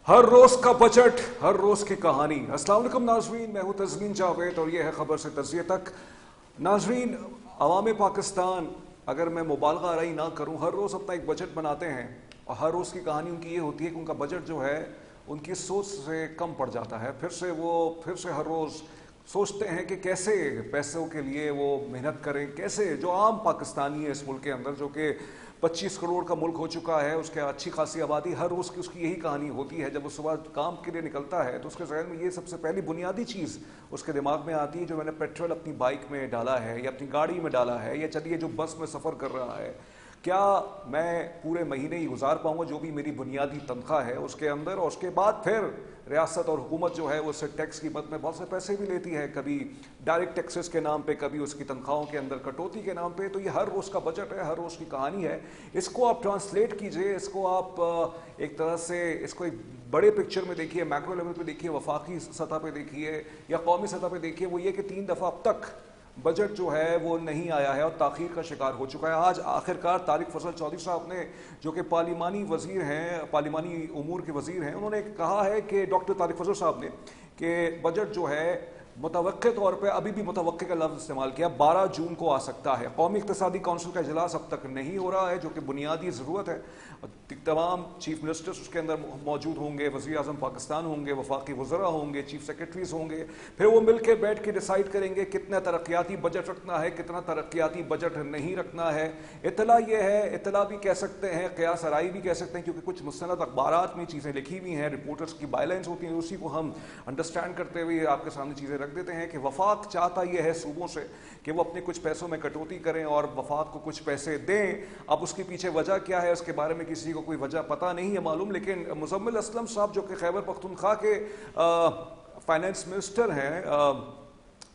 ہر روز کا بجٹ، ہر روز کی کہانی۔ السلام علیکم ناظرین، میں ہوں تزمین جاوید اور یہ ہے خبر سے تجزیے تک۔ ناظرین، عوام پاکستان، اگر میں مبالغہ آرائی نہ کروں، ہر روز اپنا ایک بجٹ بناتے ہیں اور ہر روز کی کہانی ان کی یہ ہوتی ہے کہ ان کا بجٹ جو ہے ان کی سوچ سے کم پڑ جاتا ہے۔ پھر سے ہر روز سوچتے ہیں کہ کیسے پیسوں کے لیے وہ محنت کریں، کیسے جو عام پاکستانی ہے اس ملک کے اندر، جو کہ 25 کروڑ کا ملک ہو چکا ہے، اس کے اچھی خاصی آبادی، ہر روز کی اس کی یہی کہانی ہوتی ہے۔ جب وہ صبح کام کے لیے نکلتا ہے تو اس کے ذہن میں یہ سب سے پہلی بنیادی چیز اس کے دماغ میں آتی ہے، جو میں نے پیٹرول اپنی بائک میں ڈالا ہے یا اپنی گاڑی میں ڈالا ہے، یا چلیے جو بس میں سفر کر رہا ہے، کیا میں پورے مہینے ہی گزار پاؤں گا جو بھی میری بنیادی تنخواہ ہے اس کے اندر۔ اور اس کے بعد پھر ریاست اور حکومت جو ہے وہ اس سے ٹیکس کی مد میں بہت سے پیسے بھی لیتی ہے، کبھی ڈائریکٹ ٹیکسز کے نام پہ، کبھی اس کی تنخواہوں کے اندر کٹوتی کے نام پہ۔ تو یہ ہر روز کا بجٹ ہے، ہر روز کی کہانی ہے۔ اس کو آپ ٹرانسلیٹ کیجئے، اس کو آپ ایک طرح سے اس کو ایک بڑے پکچر میں دیکھیے، میکرو لیول پہ دیکھیے، وفاقی سطح پہ دیکھیے یا قومی سطح پہ دیکھیے۔ وہ یہ کہ 3 دفعہ اب تک بجٹ جو ہے وہ نہیں آیا ہے اور تاخیر کا شکار ہو چکا ہے۔ آج آخرکار طارق فضل چودھری صاحب نے، جو کہ پارلیمانی وزیر ہیں، پارلیمانی امور کے وزیر ہیں، انہوں نے کہا ہے کہ ڈاکٹر طارق فضل صاحب نے کہ بجٹ جو ہے متوقع طور پہ، ابھی بھی متوقع کا لفظ استعمال کیا، 12 جون کو آ سکتا ہے۔ قومی اقتصادی کونسل کا اجلاس اب تک نہیں ہو رہا ہے، جو کہ بنیادی ضرورت ہے۔ تمام چیف منسٹرز اس کے اندر موجود ہوں گے، وزیر اعظم پاکستان ہوں گے، وفاقی وزراء ہوں گے، چیف سیکرٹریز ہوں گے، پھر وہ مل کے بیٹھ کے ڈیسائیڈ کریں گے کتنا ترقیاتی بجٹ رکھنا ہے، کتنا ترقیاتی بجٹ نہیں رکھنا ہے۔ اطلاع یہ ہے، اطلاع بھی کہہ سکتے ہیں، قیاس آرائی بھی کہہ سکتے ہیں، کیونکہ کچھ مستند اخبارات میں چیزیں لکھی ہوئی ہیں، رپورٹرز کی بائی لائنز ہوتی ہیں، اسی کو ہم انڈرسٹینڈ کرتے ہوئے آپ کے سامنے چیزیں رکھ دیتے ہیں کہ وفاق چاہتا یہ ہے صوبوں سے کہ وہ اپنے کچھ پیسوں میں کٹوتی کریں اور وفاق کو کچھ پیسے دیں۔ اب اس کے پیچھے وجہ کیا ہے، اس کے بارے میں کسی کو کوئی وجہ پتہ نہیں ہے معلوم، لیکن مزمل اسلم صاحب، جو کہ خیبر پختونخوا کے فائنانس منسٹر ہیں،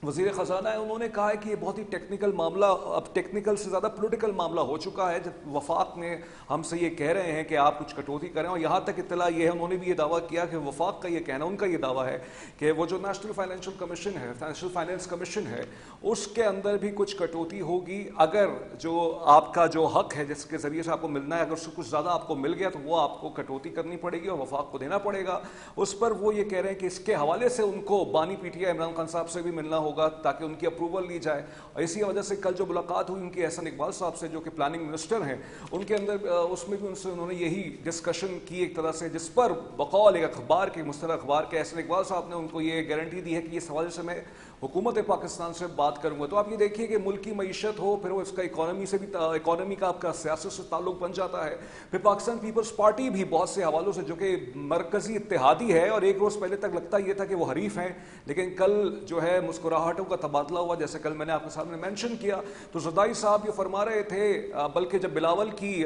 وزیر خزانہ ہے، انہوں نے کہا ہے کہ یہ بہت ہی ٹیکنیکل معاملہ، اب ٹیکنیکل سے زیادہ پولیٹیکل معاملہ ہو چکا ہے، جب وفاق نے ہم سے یہ کہہ رہے ہیں کہ آپ کچھ کٹوتی کریں۔ اور یہاں تک اطلاع یہ ہے، انہوں نے بھی یہ دعویٰ کیا کہ وفاق کا یہ کہنا، ان کا یہ دعویٰ ہے کہ وہ جو نیشنل فائنینشیل کمیشن ہے، نیشنل فائنینس کمیشن ہے، اس کے اندر بھی کچھ کٹوتی ہوگی۔ اگر جو آپ کا جو حق ہے، جس کے ذریعے سے آپ کو ملنا ہے، اگر اس سے کچھ زیادہ آپ کو مل گیا تو وہ آپ کو کٹوتی کرنی پڑے گی اور وفاق کو دینا پڑے گا۔ اس پر وہ یہ کہہ رہے ہیں کہ اس کے حوالے سے ان کو بانی P T I Imran Khan صاحب سے بھی ملنا ہوگا تاکہ ان کی اپروول لی جائے۔ اور اسی وجہ سے کل جو ملاقات ہوئی ان کی احسن اقبال صاحب سے، جو کہ پلاننگ منسٹر ہیں، ان کے اندر اس میں بھی انہوں نے یہی ڈسکشن کی ایک طرح سے، جس پر بقول ایک اخبار کے، مستند اخبار کے، احسن اقبال صاحب نے ان کو یہ گارنٹی دی ہے کہ اس حوالے سے میں حکومت پاکستان سے بات کروں گا۔ تو آپ یہ دیکھیے کہ ملک کی معیشت ہو، پھر وہ اس کا اکانومی سے بھی، اکانومی کا آپ کا سیاست سے تعلق بن جاتا ہے۔ پھر پاکستان پیپلز پارٹی بھی بہت سے حوالوں سے، جو کہ مرکزی اتحادی ہے، اور ایک روز پہلے تک لگتا یہ تھا کہ وہ حریف ہیں، لیکن کل جو ہے مسکراہٹوں کا تبادلہ ہوا، جیسے کل میں نے آپ کے سامنے مینشن کیا۔ تو زرداری صاحب یہ فرما رہے تھے، بلکہ جب بلاول کی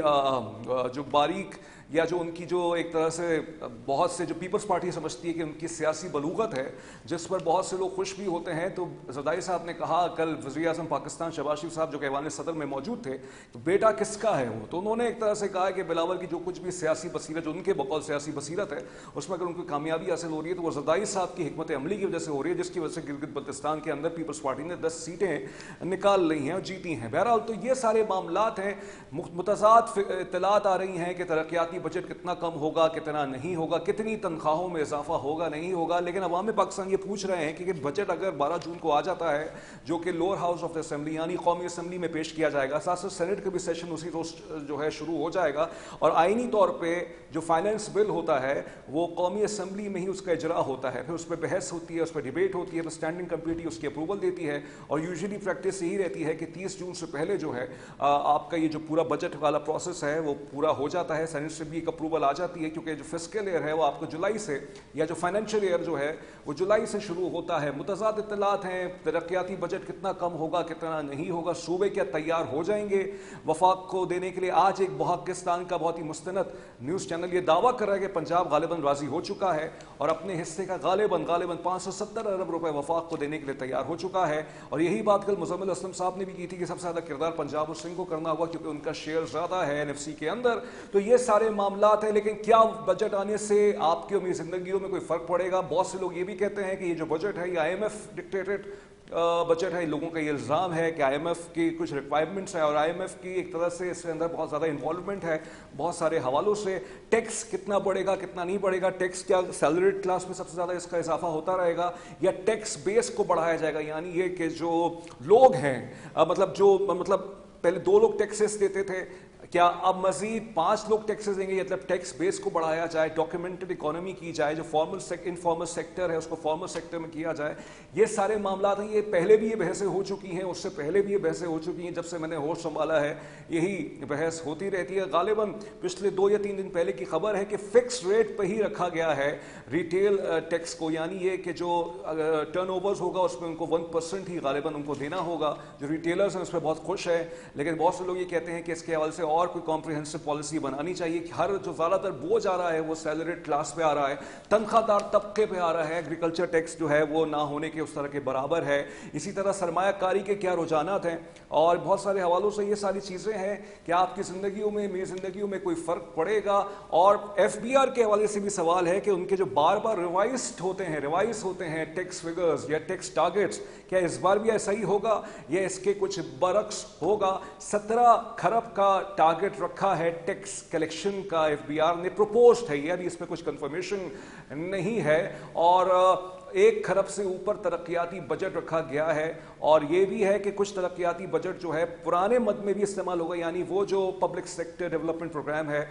جو باریک یا جو ان کی جو ایک طرح سے بہت سے جو پیپلز پارٹی سمجھتی ہے کہ ان کی سیاسی بلوغت ہے، جس پر بہت سے لوگ خوش بھی ہوتے ہیں، تو زرداری صاحب نے کہا کل، وزیر اعظم پاکستان شہباز شریف صاحب جو کہ ایوان صدر میں موجود تھے، تو بیٹا کس کا ہے وہ؟ تو انہوں نے ایک طرح سے کہا کہ بلاول کی جو کچھ بھی سیاسی بصیرت، جو ان کے بقول سیاسی بصیرت ہے، اس میں اگر ان کو کامیابی حاصل ہو رہی ہے تو وہ زرداری صاحب کی حکمت عملی کی وجہ سے ہو رہی ہے، جس کی وجہ سے گلگت بلتستان کے اندر پیپلز پارٹی نے 10 سیٹیں نکال لی ہیں اور جیتی ہیں۔ بہرحال تو یہ سارے معاملات ہیں، متضاد اطلاعات آ رہی ہیں کہ ترقیاتی بجٹ کتنا کم ہوگا، کتنا نہیں ہوگا، کتنی تنخواہوں میں اضافہ ہوگا، نہیں ہوگا، لیکن عوام پاکستان یہ پوچھ رہے ہیں کہ بجٹ اگر 12 جون کو آ جاتا ہے، جو کہ لوور ہاؤس آف اسمبلی یعنی قومی اسمبلی میں پیش کیا جائے گا، ساتھ ساتھ سینٹ کا بھی سیشن اسی روز جو ہے شروع ہو جائے گا، اور آئینی طور پہ جو فائنینس بل ہوتا ہے وہ قومی اسمبلی میں ہی اس کا اجرا ہوتا ہے، پھر اس پہ بحث ہوتی ہے، اس پہ ڈیبیٹ ہوتی ہے، پھر اسٹینڈنگ کمیٹی اس کی اپروول دیتی ہے، اور یوزلی پریکٹس یہی رہتی ہے کہ 30 جون سے پہلے جو ہے آپ کا یہ جو پورا بجٹ والا پروسیس ہے وہ پورا ہو جاتا ہے، سینٹ سے بھی ایک اپروول آ جاتی ہے، کیونکہ جو فسکل ایئر ہے وہ آپ کو جولائی سے، یا جو فائنینشیل ایئر جو ہے وہ جولائی سے شروع ہوتا ہے۔ متضاد اطلاعات ہیں، ترقیاتی بجٹ کتنا کم ہوگا، کتنا نہیں ہوگا، صوبے کیا تیار ہو جائیں گے وفاق کو دینے کے لیے۔ آج ایک پاکستان کا بہت ہی مستند نیوز چینل یہ دعویٰ کر رہا ہے کہ پنجاب غالباً راضی ہو چکا ہے اور اپنے حصے کا غالباً 570 ارب روپے وفاق کو دینے کے لیے تیار ہو چکا ہے، اور یہی بات کل مزمل اسلم صاحب نے بھی کی تھی کہ سب سے زیادہ کردار پنجاب اور سندھ کو کرنا ہوگا کیونکہ ان کا شیئر زیادہ ہے NFC کے اندر۔ تو یہ سارے معاملات ہیں، لیکن کیا بجٹ آنے سے آپ کی اور میری زندگیوں میں کوئی فرق پڑے گا؟ بہت سے لوگ یہ بھی کہتے ہیں کہ یہ جو بجٹ ہے یہ IMF ڈکٹیٹڈ بجٹ ہے. لوگوں کا یہ الزام ہے کہ IMF کی کچھ ریکوائرمنٹس ہیں اور IMF کی ایک طرح سے اس کے اندر بہت زیادہ انوالومنٹ ہے بہت سارے حوالوں سے. ٹیکس کتنا بڑھے گا کتنا نہیں بڑھے گا, ٹیکس کیا سیلریڈ کلاس میں سب سے زیادہ اس کا اضافہ ہوتا رہے گا یا ٹیکس بیس کو بڑھایا جائے گا, یعنی یہ کہ جو لوگ ہیں مطلب پہلے 2 لوگ ٹیکسز دیتے تھے, کیا اب مزید 5 لوگ ٹیکسز دیں گے, مطلب ٹیکس بیس کو بڑھایا جائے, ڈاکیومنٹڈ اکانومی کی جائے, جو انفارمل سیکٹر ہے اس کو فارمل سیکٹر میں کیا جائے. یہ سارے معاملات ہیں, یہ پہلے بھی یہ بحثیں ہو چکی ہیں, اس سے پہلے بھی یہ بحثیں ہو چکی ہیں. جب سے میں نے ہوش سنبھالا ہے یہی بحث ہوتی رہتی ہے. غالباً پچھلے 2 یا 3 دن پہلے کی خبر ہے کہ فکس ریٹ پہ ہی رکھا گیا ہے ریٹیل ٹیکس کو, یعنی یہ کہ جو ٹرن اوورز ہوگا اس میں ان کو 1% ہی غالباً ان کو دینا ہوگا. جو ریٹیلرز ہیں اس پہ بہت خوش ہیں, لیکن بہت سے لوگ یہ کہتے ہیں کہ اس کے حوالے سے اور کوئی کمپریہنسو پالیسی بنانی چاہیے کہ ہر جو زیادہ تر بوجھ آ رہا ہے وہ سیلریڈ کلاس پہ آ رہا ہے, تنخواہ دار طبقے پہ آ رہا ہے. ایگریکلچر ٹیکس جو ہے وہ نہ ہونے کے اس طرح کے برابر ہے. اسی طرح سرمایہ کاری کے کیا رجحانات ہیں, اور بہت سارے حوالوں سے یہ ساری چیزیں ہیں کہ آپ کی زندگیوں میں میری زندگیوں میں کوئی فرق پڑے گا. اور FBR کے حوالے سے بھی سوال ہے کہ ان کے جو بار بار ریوائز ہوتے ہیں ٹیکس فگرز یا ٹیکس ٹارگیٹس, کیا اس بار بھی ایسا ہی ہوگا یا اس کے کچھ برعکس ہوگا. 17 کھرب کا ٹارگیٹ رکھا ہے ٹیکس کلیکشن کا, FBR نے پروپوزڈ ہے, یہ ابھی اس پہ کچھ کنفرمیشن نہیں ہے. اور 1 کھرب سے اوپر ترقیاتی بجٹ رکھا گیا ہے, اور یہ بھی ہے کہ کچھ ترقیاتی بجٹ جو ہے پرانے مد میں بھی استعمال ہوگا, یعنی وہ جو پبلک سیکٹر ڈیولپمنٹ پروگرام ہے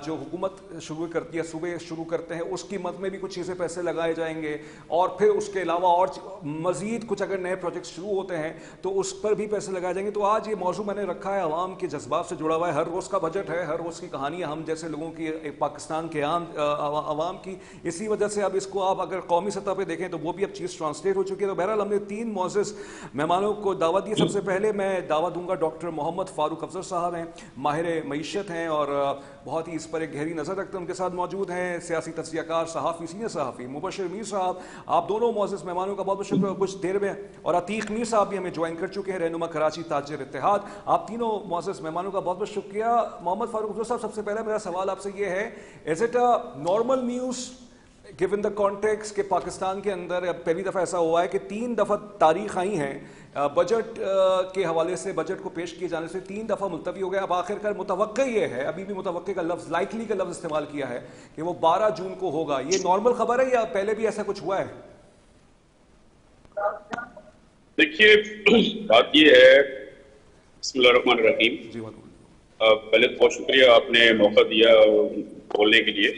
جو حکومت شروع کرتی ہے, صوبے شروع کرتے ہیں, اس کی مد میں بھی کچھ چیزیں پیسے لگائے جائیں گے. اور پھر اس کے علاوہ اور مزید کچھ اگر نئے پروجیکٹ شروع ہوتے ہیں تو اس پر بھی پیسے لگائے جائیں گے. تو آج یہ موضوع میں نے رکھا ہے عوام کے جذبات سے جڑا ہوا ہے. ہر روز کا بجٹ ہے, ہر روز کی کہانی ہم جیسے لوگوں کی, پاکستان کے عام عوام کی. اسی وجہ سے اب اس کو آپ اگر قومی سطح پہ دیکھیں تو وہ بھی اب چیز ٹرانسلیٹ ہو چکی ہے. تو بہرحال ہم نے 3 معزز مہمانوں کو دعوت دی. سب سے پہلے میں دعوت دوں گا ڈاکٹر محمد فاروق افضل صاحب ہیں, ماہر معیشت ہیں اور بہت ہی اس پر ایک گہری نظر رکھتے ہیں. ان کے ساتھ موجود ہیں سیاسی تجزیہ کار صحافی, سینئر صحافی مبشر میر صاحب. آپ دونوں معزز مہمانوں کا بہت بہت شکریہ. کچھ دیر میں اور عتیق میر صاحب بھی ہمیں جوائن کر چکے ہیں, رہنما کراچی تاجر اتحاد. آپ تینوں معزز مہمانوں کا بہت بہت شکریہ. محمد فاروق افضل صاحب, سب سے پہلا میرا سوال آپ سے یہ ہے, is it a normal news given the context کہ پاکستان کے اندر پہلی دفعہ ایسا ہوا ہے کہ 3 دفعہ تاریخ آئی ہیں بجٹ کے حوالے سے, بجٹ کو پیش کیے جانے سے 3 دفعہ ملتوی ہو گیا. اب آخر کار متوقع یہ ہے, ابھی بھی متوقع کا لفظ, لائکلی کا لفظ استعمال کیا ہے کہ وہ 12 جون کو ہوگا. یہ نارمل خبر ہے یا پہلے بھی ایسا کچھ ہوا ہے؟ دیکھیے بات یہ ہے, بسم اللہ الرحمن الرحیم, پہلے بہت شکریہ آپ نے موقع دیا بولنے کے لیے.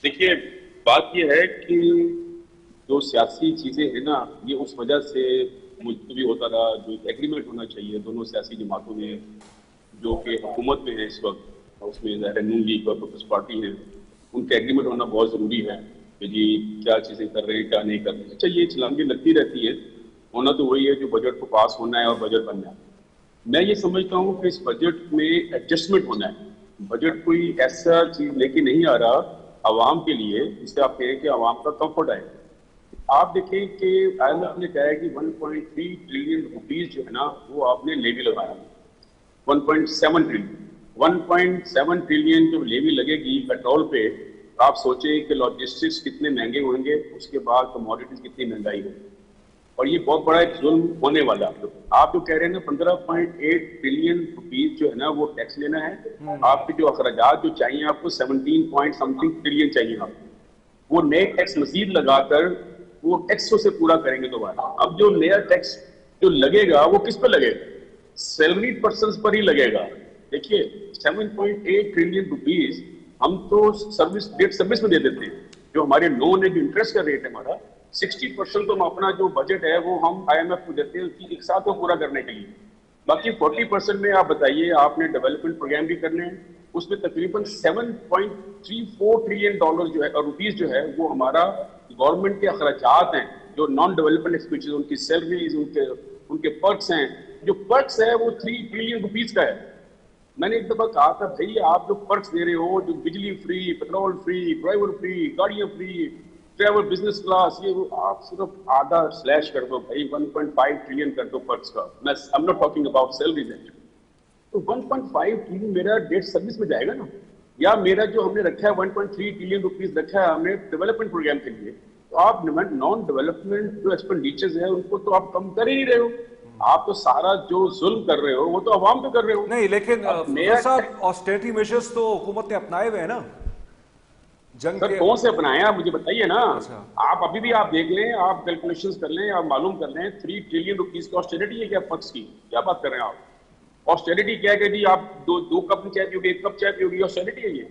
دیکھیے بات یہ ہے کہ جو سیاسی چیزیں ہیں نا, یہ اس وجہ سے ملتوی ہوتا رہا. جو ایگریمنٹ ہونا چاہیے دونوں سیاسی جماعتوں میں جو کہ حکومت میں ہے اس وقت, اس میں ظاہر نون لیگ اور پیپلز پارٹی ہے, ان کا ایگریمنٹ ہونا بہت ضروری ہے کہ جی کیا چیزیں کر رہے ہیں کیا نہیں کر رہے ہیں. اچھا یہ چلانگی لگتی رہتی ہے, ہونا تو وہی ہے جو بجٹ کو پاس ہونا ہے اور بجٹ بننا ہے. میں یہ سمجھتا ہوں کہ اس بجٹ میں ایڈجسٹمنٹ ہونا ہے. بجٹ کوئی ایسا چیز لے کے نہیں آ رہا عوام کے لیے جس سے آپ کہیں کہ عوام کا کمفرٹ آئے. آپ دیکھیں کہ IMF نے کہا ہے کہ 1.3 ٹریلین روپیز جو ہے نا وہ آپ نے لیوی لگایا, 1.7 ٹریلین جو لیوی لگے گی پیٹرول پہ, آپ سوچیں کہ لاجسٹکس کتنے مہنگے ہوئیں گے, اس کے بعد کموڈیٹیز کتنی مہنگائی ہوگی, اور یہ بہت بڑا ایک ظلم ہونے والا. آپ جو کہہ رہے ہیں نا 15.8 ٹریلین روپیز جو ہے نا وہ ٹیکس لینا ہے, آپ کے جو اخراجات جو چاہیے آپ کو 17 پوائنٹ سمتھنگ ٹریلین چاہیے آپ کو, وہ نئے ٹیکس مزید لگا کر وہ ٹیکسوں سے پورا کریں گے دوبارہ. اب جو نیا ٹیکس جو لگے گا وہ کس پہ لگے گا؟ سیلریڈ پرسنز پر ہی لگے گا. دیکھیے 7.8 ٹریلین روپیز ہم تو سروس ڈیٹ سروس میں دے دیتے ہیں, جو ہمارے لون ہے, جو انٹرسٹ کا ریٹ ہے ہمارا 60% تو ہم اپنا جو بجٹ ہے وہ ہم IMF کو دیتے ہیں ایک ساتھ کو پورا کرنے کے لیے. باقی 40% میں آپ بتائیے آپ نے ڈیولپمنٹ پروگرام بھی کرنے ہیں, اس میں تقریباً 7.34 ٹریلین ڈالر جو ہے روپیز جو ہے وہ ہمارا گورنمنٹ کے اخراجات ہیں, جو نان ڈیولپمنٹ ایکسپینسز, ان کی سیلریز, ان کے پرکس ہیں. جو پرکس ہے وہ 3 ٹریلین روپیز کا ہے. میں نے ایک دفعہ کہا تھا بھائی آپ جو پرکس دے رہے ہو, جو بجلی free, petrol free, driver free, گاڑیاں فری, ٹریول بزنس کلاس, یہ آپ صرف آدھا سلیش کر دو بھائی, 1.5 ٹریلین کر دو پرکس کا. میں I'm not talking about salaries actually. تو 1.5 ٹریلین میرا ڈیٹ سروس میں جائے گا نا, یا میرا جو ہم نے رکھا ہے 1.3 ٹریلین روپیز رکھا ہے ہم نے ڈیولپمنٹ پروگرام کے لیے, تو آپ نان ڈیولپمنٹ جو ایکسپینڈیچرز ہیں ان کو تو آپ کم کر ہی نہیں رہے ہو. آپ تو سارا جو ظلم کر رہے ہو وہ تو عوام پہ کر رہے ہو. نہیں لیکن نیا صاحب آسٹیریٹی میجرز تو حکومت نے اپنائے ہوئے ہیں نا جنگ سر کے. کون سے اپنائے ہیں آپ مجھے بتائیے نا. اچھا آپ ابھی بھی آپ دیکھ لیں, آپ کیلکولیشنز کر لیں, آپ معلوم کر لیں 3 ٹریلین روپیز کی آسٹیریٹی ہے کیا فقس کی؟ کیا بات کر رہے ہیں آپ؟ آسٹیریٹی کیا ہے کہ جی آپ دو کپ چائے پیو گے, 1 کپ چائے پیو گے, آسٹیریٹی ہے یہ؟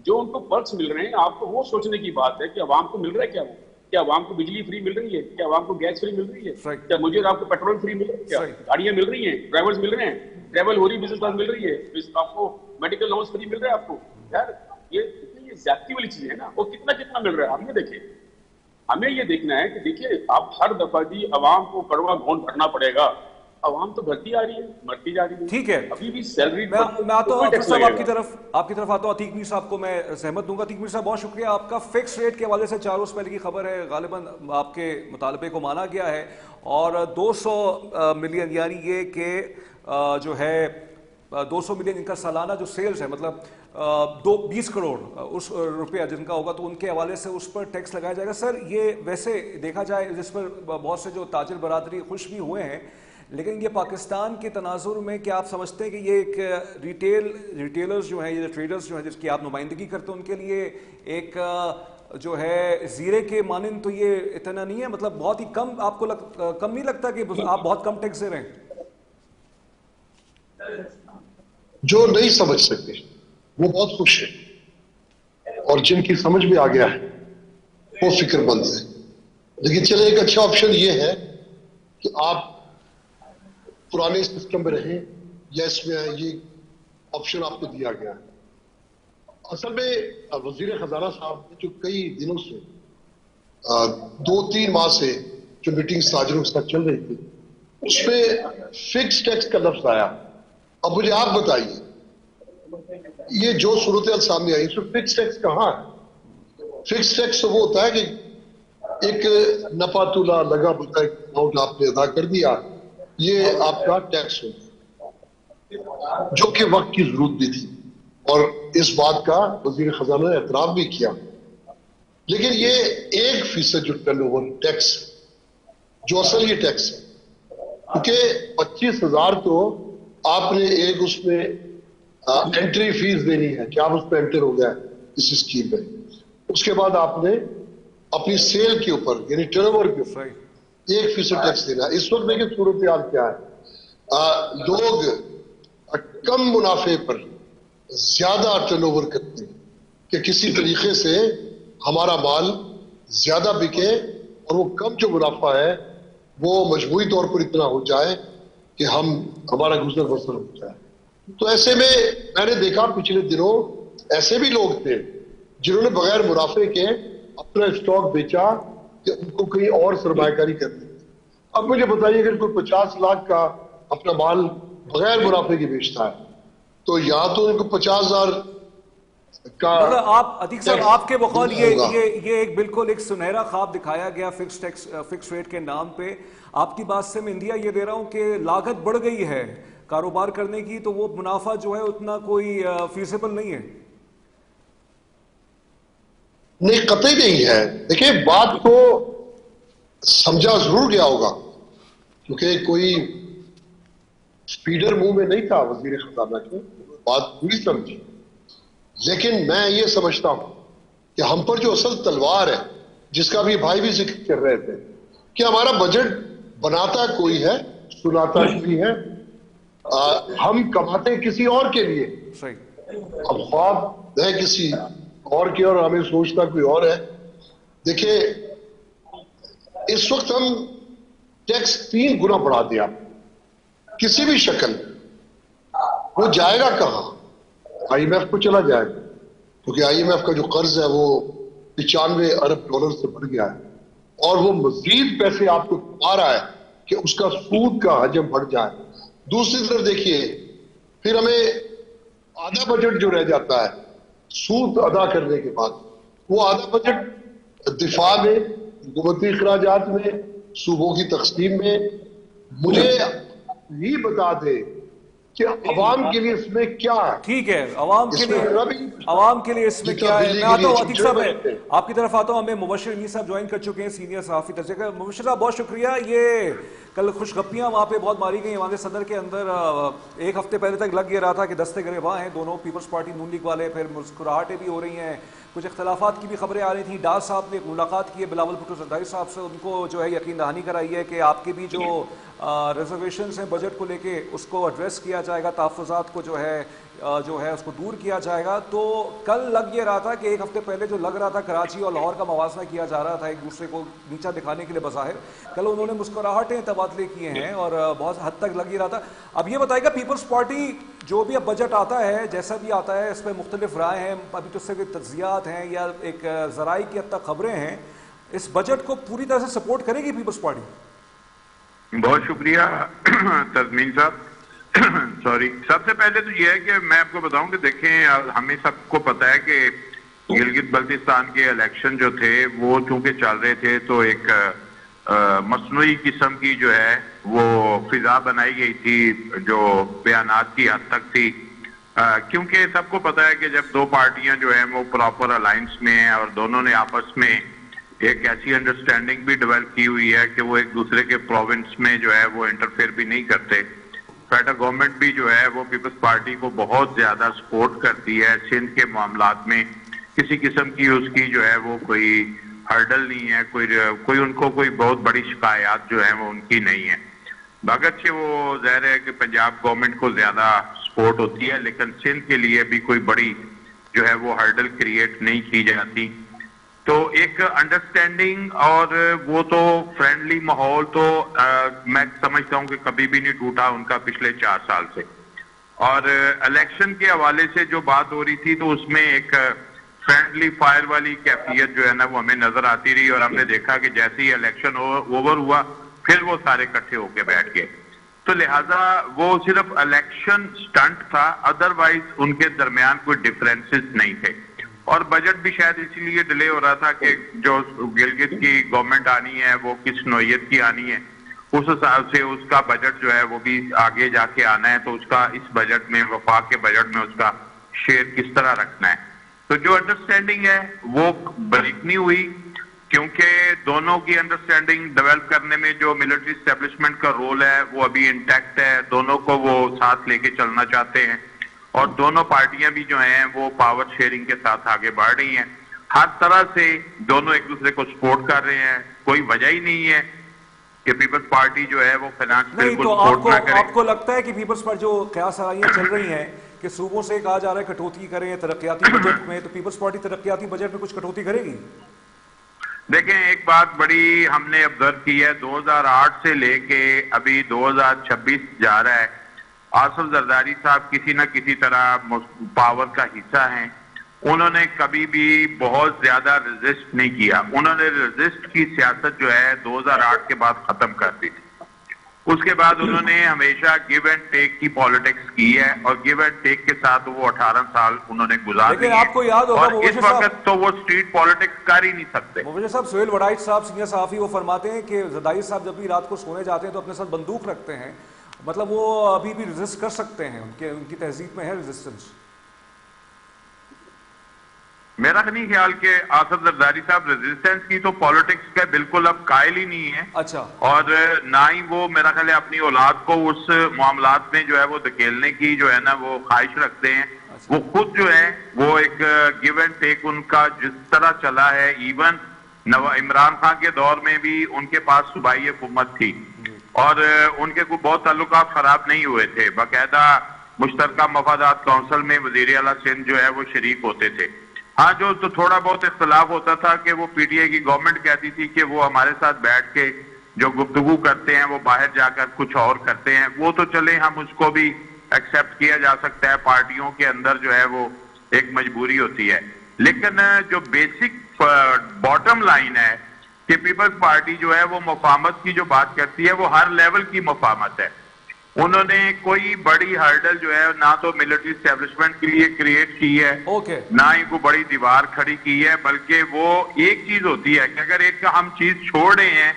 جو ان کو پرکس مل رہے ہیں آپ کو وہ سوچنے کی بات ہے کہ عوام کو مل رہا ہے کیا؟ وہ کیا عوام کو بجلی فری مل رہی ہے؟ کیا عوام کو گیس فری مل رہی ہے؟ صحیح کیا مجھے اور آپ کو پیٹرول فری مل رہا ہے؟ کیا صحیح گاڑیاں مل رہی ہیں, ڈرائیورز مل رہے ہیں, ٹریول ہو رہی, بزنس کلاس مل رہی ہے, آپ کو میڈیکل لونز فری مل رہا ہے آپ کو؟ یار یہ زیادتی والی چیزیں ہیں نا. وہ کتنا مل رہا ہے ہم یہ دیکھیں. ہمیں یہ دیکھنا ہے کہ دیکھیے آپ ہر دفعہ جی عوام کو کڑوا گھونٹ بھرنا پڑے گا. عوام تو بھرتی آ رہی ہے, مرتی جا رہی ہے. ٹھیک ہے. ابھی بھی سیلری میں آتا ہوں کوئی افسر ٹیکس صاحب لگے آپ کی گا. طرف آتا ہوں. عتیق میر صاحب کو میں سہمت دوں گا. عتیق میر صاحب بہت شکریہ آپ کا. فکس ریٹ کے حوالے سے 4 روز پہلے کی خبر ہے, غالباً آپ کے مطالبے کو مانا گیا ہے اور 200 ملین یعنی یہ کہ جو ہے 200 ملین ان کا سالانہ جو سیلز ہے, مطلب 20 کروڑ اس روپیہ جن کا ہوگا, تو ان کے حوالے سے اس پر ٹیکس لگایا جائے گا. سر یہ ویسے دیکھا جائے جس پر بہت سے جو تاجر برادری خوش بھی ہوئے ہیں, لیکن یہ پاکستان کے تناظر میں کیا آپ سمجھتے ہیں کہ یہ ایک ریٹیلرز جو ہیں, یہ ٹریڈرز جو ہیں جس کی آپ نمائندگی کرتے ہیں, ان کے لیے ایک جو ہے زیرے کے مانند تو یہ اتنا نہیں ہے؟ مطلب بہت ہی کم, آپ کو کم نہیں لگتا کہ آپ بہت کم ٹیکس دے رہے ہیں؟ جو نہیں سمجھ سکتے وہ بہت خوش ہے, اور جن کی سمجھ میں آ گیا ہے وہ فکر مند ہے. لیکن چلے ایک اچھا آپشن یہ ہے کہ آپ پرانے سسٹم میں رہیں یا اس میں یہ آپشن آپ کو دیا گیا ہے. اصل میں وزیر خزانہ صاحب نے جو کئی دنوں سے 2-3 ماہ سے جو میٹنگز تاجروں کے ساتھ چل رہی تھی, اس میں فکس ٹیکس کا لفظ آیا. اب مجھے آپ بتائیے یہ جو صورتحال سامنے آئی اس میں فکس ٹیکس کہاں ہے؟ فکس ٹیکس تو وہ ہوتا ہے کہ ایک نفع تولا لگا بتا اماؤنٹ آپ نے ادا کر دیا, یہ آپ کا ٹیکس ہوتا, جو کہ وقت کی ضرورت بھی تھی اور اس بات کا وزیر خزانہ نے اعتراف بھی کیا. لیکن یہ 1% جو ٹرن اوور ٹیکس جو اصل یہ ٹیکس ہے, کیونکہ 25,000 تو آپ نے ایک اس میں انٹری فیس دینی ہے کہ آپ اس پہ انٹر ہو گئے اس اسکیم میں. اس کے بعد آپ نے اپنی سیل کے اوپر یعنی ٹرن اوور کے اوپر 1% ٹیکس دینا. اس وقت دیکھیں صورتحال کیا ہے, لوگ کم منافع پر زیادہ ٹرن اوور کرتے ہیں کہ کسی طریقے سے ہمارا مال زیادہ بکے اور وہ کم جو منافع ہے وہ مجموعی طور پر اتنا ہو جائے کہ ہمارا گزر بسر ہو جائے. تو ایسے میں نے دیکھا پچھلے دنوں ایسے بھی لوگ تھے جنہوں نے بغیر منافع کے اپنا اسٹاک بیچا کہ ان کو کہیں اور سرمایہ کاری کرنی. اب مجھے بتائیے اگر کوئی 50 لاکھ کا اپنا مال بغیر منافع کے بیچتا ہے تو یا تو ان کو 50,000 کا مطلب آپ عتیق صاحب آپ کے بقول یہ ایک بالکل ایک سنہرا خواب دکھایا گیا فکس ریٹ کے نام پہ. آپ کی بات سے میں اندیا یہ دے رہا ہوں کہ لاگت بڑھ گئی ہے کاروبار کرنے کی, تو وہ منافع جو ہے اتنا کوئی فیزیبل نہیں ہے. نہیں قطعی نہیں ہے. دیکھیں بات کو سمجھا ضرور گیا ہوگا کیونکہ کوئی سپیڈر منہ میں نہیں تھا وزیر خزانہ کے, بات پوری سمجھی. لیکن میں یہ سمجھتا ہوں کہ ہم پر جو اصل تلوار ہے جس کا بھی بھائی بھی ذکر کر رہے تھے کہ ہمارا بجٹ بناتا کوئی ہے سناتا کوئی ہے, ہم کماتے کسی اور کے لیے. اب خواب ہے کسی اور کے اور ہمیں سوچتا کوئی اور ہے. دیکھیں اس وقت ہم ٹیکس 3 گنا بڑھا دیا کسی بھی شکل, وہ جائے گا کہاں؟ آئی ایم ایف کو چلا جائے گا کیونکہ آئی ایم ایف کا جو قرض ہے وہ 95 ارب ڈالر سے بڑھ گیا ہے اور وہ مزید پیسے آپ کو کما رہا ہے کہ اس کا سود کا حجم بڑھ جائے. دوسری طرف دیکھیے پھر ہمیں آدھا بجٹ جو رہ جاتا ہے سود ادا کرنے کے بعد, وہ آدھا بجٹ دفاع میں, حکومتی اخراجات میں, صوبوں کی تقسیم میں. مجھے یہ بتا دے کہ عوام کے لیے اس میں کیا ہے. ٹھیک ہے, عوام کے لیے اس میں کیا ہے. میں آتا ہوں عتیق صاحب, آپ کی طرف آتا ہوں. ہمیں مبشر انی صاحب جوائن کر چکے ہیں, سینئر صحافی درجے کا. مبشر صاحب بہت شکریہ. یہ کل خوشگپیاں وہاں پہ بہت ماری گئی وہاں کے صدر کے اندر. ایک ہفتے پہلے تک لگ یہ رہا تھا کہ دستے گریباں ہیں دونوں, پیپلز پارٹی نون لیگ والے. پھر مسکراہٹیں بھی ہو رہی ہیں, کچھ اختلافات کی بھی خبریں آ رہی تھیں. ڈار صاحب نے ایک ملاقات کی ہے بلاول بھٹو زرداری صاحب سے, ان کو جو ہے یقین دہانی کرائی ہے کہ آپ کے بھی جو ریزرویشنز ہیں بجٹ کو لے کے اس کو ایڈریس کیا جائے گا, تحفظات کو جو ہے اس کو دور کیا جائے گا. تو کل لگ یہ رہا تھا کہ ایک ہفتے پہلے جو لگ رہا تھا کراچی اور لاہور کا موازنہ کیا جا رہا تھا ایک دوسرے کو نیچا دکھانے کے لیے بظاہر, کل انہوں نے مسکراہٹیں تبادلے کیے ہیں اور بہت حد تک لگ ہی رہا تھا. اب یہ بتائے گا پیپلز پارٹی جو بھی اب بجٹ آتا ہے جیسا بھی آتا ہے, اس میں مختلف رائے ہیں, ابھی تو اس سے تجزیات ہیں یا ایک ذرائع کی حد تک خبریں ہیں, اس بجٹ کو پوری طرح سے سپورٹ کرے گی پیپلز پارٹی؟ بہت شکریہ تزمین صاحب. سوری, سب سے پہلے تو یہ ہے کہ میں آپ کو بتاؤں کہ دیکھیں ہمیں سب کو پتا ہے کہ گلگت بلتستان کے الیکشن جو تھے وہ چونکہ چل رہے تھے تو ایک مصنوعی قسم کی جو ہے وہ فضا بنائی گئی تھی جو بیانات کی حد تک تھی, کیونکہ سب کو پتا ہے کہ جب دو پارٹیاں جو ہیں وہ پراپر الائنس میں ہیں اور دونوں نے آپس میں ایک ایسی انڈرسٹینڈنگ بھی ڈیولپ کی ہوئی ہے کہ وہ ایک دوسرے کے پروونس میں جو ہے وہ انٹرفیئر بھی نہیں کرتے. فیڈرل گورنمنٹ بھی جو ہے وہ پیپلز پارٹی کو بہت زیادہ سپورٹ کرتی ہے. سندھ کے معاملات میں کسی قسم کی اس کی جو ہے وہ کوئی ہرڈل نہیں ہے, کوئی ان کو کوئی بہت بڑی شکایات جو ہیں وہ ان کی نہیں ہے. اگرچہ وہ ظاہر ہے کہ پنجاب گورنمنٹ کو زیادہ سپورٹ ہوتی ہے, لیکن سندھ کے لیے بھی کوئی بڑی جو ہے وہ ہرڈل کریٹ نہیں کی جاتی. تو ایک انڈرسٹینڈنگ اور وہ تو فرینڈلی ماحول تو میں سمجھتا ہوں کہ کبھی بھی نہیں ٹوٹا ان کا پچھلے 4 سال سے. اور الیکشن کے حوالے سے جو بات ہو رہی تھی تو اس میں ایک فرینڈلی فائر والی کیفیت جو ہے نا وہ ہمیں نظر آتی رہی, اور ہم نے دیکھا کہ جیسے ہی الیکشن اوور ہوا پھر وہ سارے اکٹھے ہو کے بیٹھ گئے. تو لہٰذا وہ صرف الیکشن سٹنٹ تھا, ادروائز ان کے درمیان کوئی ڈفرینسز نہیں تھے. اور بجٹ بھی شاید اسی لیے ڈیلے ہو رہا تھا کہ جو گلگت کی گورنمنٹ آنی ہے وہ کس نوعیت کی آنی ہے, اس حساب سے اس کا بجٹ جو ہے وہ بھی آگے جا کے آنا ہے, تو اس کا اس بجٹ میں وفاق کے بجٹ میں اس کا شیئر کس طرح رکھنا ہے. تو جو انڈرسٹینڈنگ ہے وہ بریک نہیں ہوئی, کیونکہ دونوں کی انڈرسٹینڈنگ ڈیولپ کرنے میں جو ملٹری اسٹیبلشمنٹ کا رول ہے وہ ابھی انٹیکٹ ہے. دونوں کو وہ ساتھ لے کے چلنا چاہتے ہیں, اور دونوں پارٹیاں بھی جو ہیں وہ پاور شیئرنگ کے ساتھ آگے بڑھ رہی ہیں. ہر طرح سے دونوں ایک دوسرے کو سپورٹ کر رہے ہیں. کوئی وجہ ہی نہیں ہے کہ پیپلز پارٹی جو ہے وہ فائنانس بالکل سپورٹ نہ کرے. آپ کو لگتا ہے کہ پیپلز پر جو قیاس آرائیاں چل رہی ہیں کہ صوبوں سے کہا جا رہا ہے کٹوتی کریں ترقیاتی بجٹ میں, تو پیپلز پارٹی ترقیاتی بجٹ میں کچھ کٹوتی کرے گی؟ دیکھیں ایک بات بڑی ہم نے آبزرو کی ہے, 2008 سے لے کے ابھی 2026 جا رہا ہے, آصف زرداری صاحب کسی نہ کسی طرح پاور کا حصہ ہیں. انہوں نے کبھی بھی بہت زیادہ ریزسٹ نہیں کیا. انہوں نے ریزسٹ کی سیاست جو ہے 2008 کے بعد ختم کر دی تھی. اس کے بعد انہوں نے ہمیشہ گیو اینڈ ٹیک کی پالیٹکس کی ہے, اور گیو اینڈ ٹیک کے ساتھ وہ 18 سال انہوں نے گزار دیے. آپ کو یاد ہوگا اور اس وقت تو وہ اسٹریٹ پالیٹکس کر ہی نہیں سکتے. مبشر صاحب, سہیل وڑائچ صاحب سینئر صحافی وہ فرماتے ہیں کہ زرداری صاحب جب بھی رات کو سونے جاتے ہیں تو اپنے ساتھ بندوق رکھتے ہیں, مطلب وہ ابھی بھی ریزسٹ کر سکتے ہیں, ان کی تہذیب میں ہے ریزسٹنس. میرا نہیں خیال کہ آصف زرداری صاحب ریزسٹنس کی تو پالیٹکس کا بالکل اب قائل ہی نہیں ہے. اچھا. اور نہ ہی وہ میرا خیال ہے اپنی اولاد کو اس معاملات میں جو ہے وہ دھکیلنے کی جو ہے نا وہ خواہش رکھتے ہیں. وہ خود جو ہے وہ ایک گیو اینڈ ٹیک ان کا جس طرح چلا ہے, ایون عمران خان کے دور میں بھی ان کے پاس صوبائی حکومت تھی اور ان کے کوئی بہت تعلقات خراب نہیں ہوئے تھے. باقاعدہ مشترکہ مفادات کونسل میں وزیر اعلیٰ سندھ جو ہے وہ شریک ہوتے تھے. ہاں جو تو تھوڑا بہت اختلاف ہوتا تھا کہ وہ پی ٹی آئی کی گورنمنٹ کہتی تھی کہ وہ ہمارے ساتھ بیٹھ کے جو گفتگو کرتے ہیں وہ باہر جا کر کچھ اور کرتے ہیں. وہ تو چلے ہم اس کو بھی ایکسیپٹ کیا جا سکتا ہے, پارٹیوں کے اندر جو ہے وہ ایک مجبوری ہوتی ہے. لیکن جو بیسک باٹم لائن ہے کہ پیپلز پارٹی جو ہے وہ مفاہمت کی جو بات کرتی ہے وہ ہر لیول کی مفاہمت ہے. انہوں نے کوئی بڑی ہرڈل جو ہے نہ تو ملٹری اسٹیبلشمنٹ کے لیے کریٹ کی ہے, نہ ہی کوئی بڑی دیوار کھڑی کی ہے, بلکہ وہ ایک چیز ہوتی ہے کہ اگر ایک ہم چیز چھوڑ رہے ہیں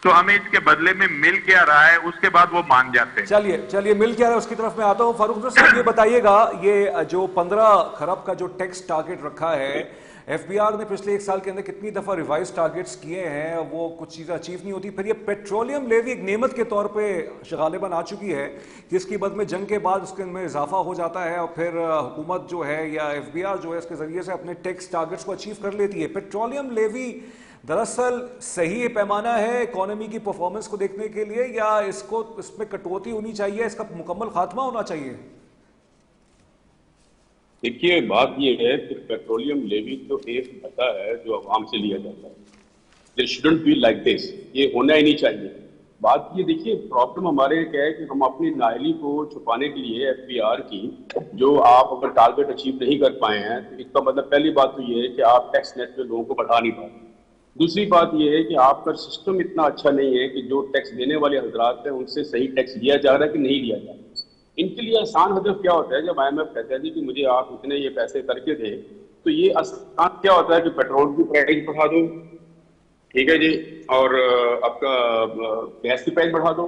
تو ہمیں اس کے بدلے میں مل کیا رہا ہے اس کے بعد وہ مان جاتے ہیں. چلیے مل کیا رہا ہے اس کی طرف میں آتا ہوں. فاروق صاحب یہ بتائیے گا, یہ جو 15 خرب کا جو ٹیکس ٹارگٹ رکھا ہے, ایف بی آر نے پچھلے 1 سال کے اندر کتنی دفعہ ریوائز ٹارگٹس کیے ہیں, وہ کچھ چیزیں اچیو نہیں ہوتی. پھر یہ پیٹرولیم لیوی ایک نعمت کے طور پہ غالباً آ چکی ہے, جس کی بد میں جنگ کے بعد اس کے میں اضافہ ہو جاتا ہے, اور پھر حکومت جو ہے یا ایف بی آر جو ہے اس کے ذریعے سے اپنے ٹیکس ٹارگٹس کو اچیو کر لیتی ہے. پیٹرولیم لیوی دراصل صحیح پیمانہ ہے اکانومی کی پرفارمنس کو دیکھنے کے لیے, یا اس میں کٹوتی ہونی چاہیے, اس کا مکمل خاتمہ ہونا چاہیے؟ دیکھیے بات یہ ہے کہ پیٹرولیم لیوی تو ایک بتا ہے جو عوام سے لیا جاتا ہے. There shouldn't be like this. یہ ہونا ہی نہیں چاہیے. بات یہ دیکھیے پرابلم ہمارے کیا ہے کہ ہم اپنی نااہلی کو چھپانے کے لیے ایف بی آر کی جو آپ اگر ٹارگٹ اچیو نہیں کر پائے ہیں تو اس کا مطلب پہلی بات تو یہ ہے کہ آپ ٹیکس نیٹ پہ لوگوں کو بڑھا نہیں پائے. دوسری بات یہ ہے کہ آپ کا سسٹم اتنا اچھا نہیں ہے کہ جو ٹیکس دینے والے حضرات ہیں ان سے صحیح ٹیکس لیا جا رہا ہے کہ نہیں لیا جا رہا ہے. ان کے لیے آسان ہدف کیا ہوتا ہے, جب آئی ایم ایف کہتا ہے کہ مجھے آپ اتنے یہ پیسے کر کے دیں, تو یہ آسان کیا ہوتا ہے کہ پیٹرول کی پرائز بڑھا دو, ٹھیک ہے جی, اور آپ کا گیس کی پرائز بڑھا دو,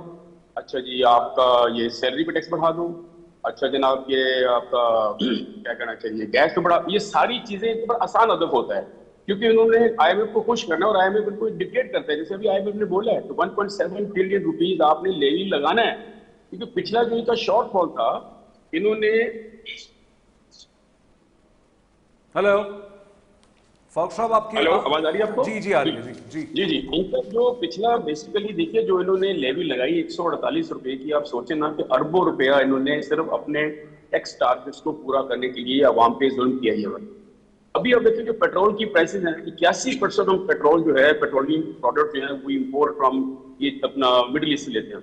اچھا جی آپ کا یہ سیلری پہ ٹیکس بڑھا دو, اچھا جناب یہ آپ کا کیا کہنا چاہیے گیس پہ بڑھا. یہ ساری چیزیں ایک بڑا آسان ہدف ہوتا ہے کیونکہ انہوں نے آئی ایم ایف کو خوش کرنا, اور آئی ایم ایف ان کو ڈکٹیٹ کرتا ہے. جیسے ابھی آئی ایم ایف نے بولا ہے تو 1.7 ٹریلین روپیز آپ نے لیوی لگانا ہے, کیونکہ پچھلا جو ان کا شارٹ فال تھا انہوں نے. ہلو فاروق صاحب آپ کی آواز آ رہی ہے آپ کو؟ جی آ رہی ہے. جی ان کا جو پچھلا بیسیکلی دیکھیے جو انہوں نے لیوی لگائی 148 روپے کی, آپ سوچیں نا کہ اربوں روپیہ انہوں نے صرف اپنے ٹیکس ٹارگٹس کو پورا کرنے کے لیے عوام پہ ظلم کیا ہے. ابھی آپ دیکھیں جو پیٹرول کی پرائسز ہیں 81% ہم پیٹرول جو ہے پیٹرولیم پروڈکٹ جو ہیں وہ امپورٹ فرام یہ اپنا مڈل ایسٹ سے لیتے ہیں.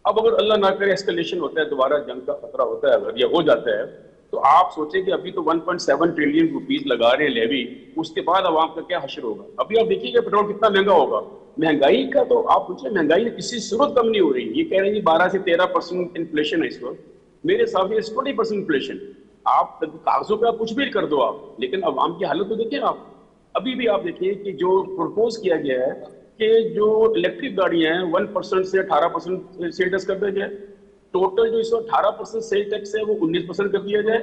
اب اگر اللہ نہ کرے ایسکلیشن ہوتا ہے, دوبارہ جنگ کا خطرہ ہوتا ہے اگر یہ ہو جاتا ہے, تو آپ سوچیں کہ ابھی تو 1.7 ٹریلین روپیز لگا رہے ہیں لیوی, اس کے بعد عوام کا کیا حشر ہوگا. ابھی آپ دیکھیے کہ پیٹرول کتنا مہنگا ہوگا. مہنگائی کا تو آپ پوچھیں, مہنگائی کسی صورت کم نہیں ہو رہی. یہ کہہ رہے ہیں 12 سے 13% انفلیشن ہے اس وقت, میرے حساب سے 20% انفلیشن. آپ کاغذوں پہ آپ کچھ بھی کر دو آپ, لیکن عوام کی حالت تو دیکھیں آپ. ابھی بھی آپ دیکھیے کہ جو پرپوز کیا گیا ہے کہ جو الیکٹرک گاڑیاں ہیں 1% سے 18% سیل ٹیکس کر دیا جائے, ٹوٹل جو اس وقت 18% سیل ٹیکس ہے وہ 19% کر دیا جائے,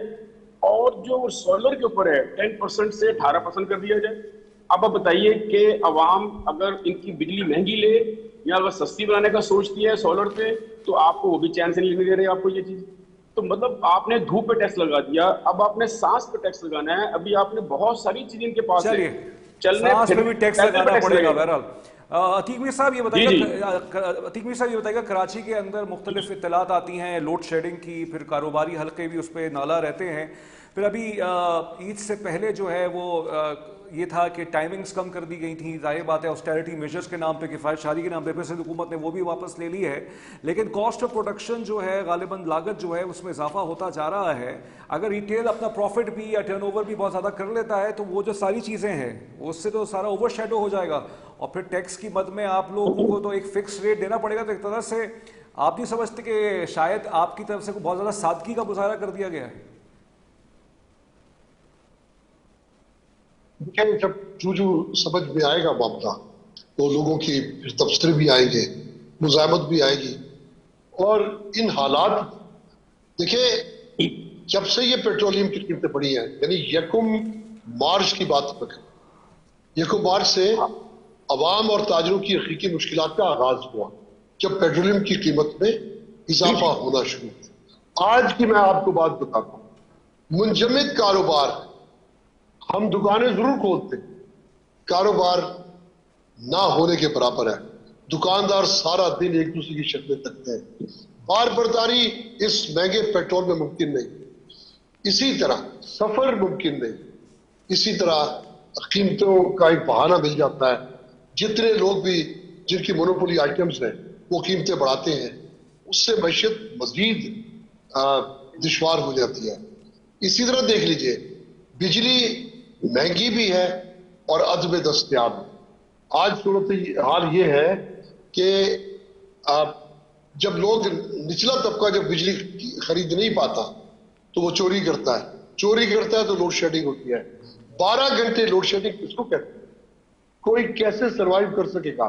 اور جو سولر کے اوپر ہے 10% سے 18% کر دیا جائے. اب آپ بتائیے کہ عوام اگر ان کی بجلی مہنگی لے یا اگر سستی بنانے کا سوچتی ہے سولر پہ, تو آپ کو وہ بھی چین سے نہیں لینے دے رہے آپ کو یہ چیز. تو مطلب آپ نے دھوپ پہ ٹیکس لگا دیا, اب آپ نے سانس پہ ٹیکس لگانا ہے. ابھی آپ نے بہت ساری چیزیں ان کے پاس ہے, سانس پہ بھی ٹیکس لگانا پڑے گا. بہرحال عتیق میر صاحب یہ بتائیے گا کراچی کے اندر مختلف اطلاعات آتی ہیں لوڈ شیڈنگ کی, پھر کاروباری حلقے بھی اس پہ نالا رہتے ہیں. پھر ابھی عید سے پہلے جو ہے وہ یہ تھا کہ ٹائمنگز کم کر دی گئی تھیں, ظاہر بات ہے آسٹیرٹی میجرز کے نام پہ, کفایت شاری کے نام پہ, پھر حکومت نے وہ بھی واپس لے لی ہے. لیکن کاسٹ آف پروڈکشن جو ہے غالباً لاگت جو ہے اس میں اضافہ ہوتا جا رہا ہے. اگر ریٹیل اپنا پروفٹ بھی یا ٹرن اوور بھی بہت زیادہ کر لیتا ہے تو وہ جو ساری چیزیں ہیں اس سے تو سارا اوور شیڈو ہو جائے گا, اور پھر ٹیکس کی مد میں آپ لوگوں کو تو ایک فکس ریٹ دینا پڑے گا. تو ایک طرح سے آپ نہیں سمجھتے کہ شاید آپ کی طرف سے بہت زیادہ سادگی کا مظاہرہ کر دیا گیا ہے؟ جب جو سمجھ میں آئے گا معاملہ تو لوگوں کی تبصرے بھی آئیں گے, مزاحمت بھی آئے گی. اور ان حالات دیکھیں جب سے یہ پیٹرولیم کی قیمتیں بڑھی ہیں, یعنی 1 مارچ کی بات کریں, 1 مارچ سے عوام اور تاجروں کی حقیقی مشکلات کا آغاز ہوا جب پیٹرولیم کی قیمت میں اضافہ ہونا شروع ہوا. آج کی میں آپ کو بات بتاتا ہوں, منجمد کاروبار, ہم دکانیں ضرور کھولتے, کاروبار نہ ہونے کے برابر ہے. دکاندار سارا دن ایک دوسرے کی شکلیں تکتے ہیں. بار برداری اس مہنگے پیٹرول میں ممکن نہیں, اسی طرح سفر ممکن نہیں, اسی طرح قیمتوں کا ایک بہانہ مل جاتا ہے. جتنے لوگ بھی جن کی مونوپولی آئٹمز ہیں وہ قیمتیں بڑھاتے ہیں, اس سے معیشت مزید دشوار ہو جاتی ہے. اسی طرح دیکھ لیجئے بجلی مہنگی بھی ہے اور عدم دستیاب. آج صورت حال یہ ہے کہ جب لوگ نچلا طبقہ جب بجلی خرید نہیں پاتا تو وہ چوری کرتا ہے تو لوڈ شیڈنگ ہوتی ہے. 12 گھنٹے لوڈ شیڈنگ کس کو کہتے ہیں؟ کوئی کیسے سروائیو کر سکے گا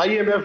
IMF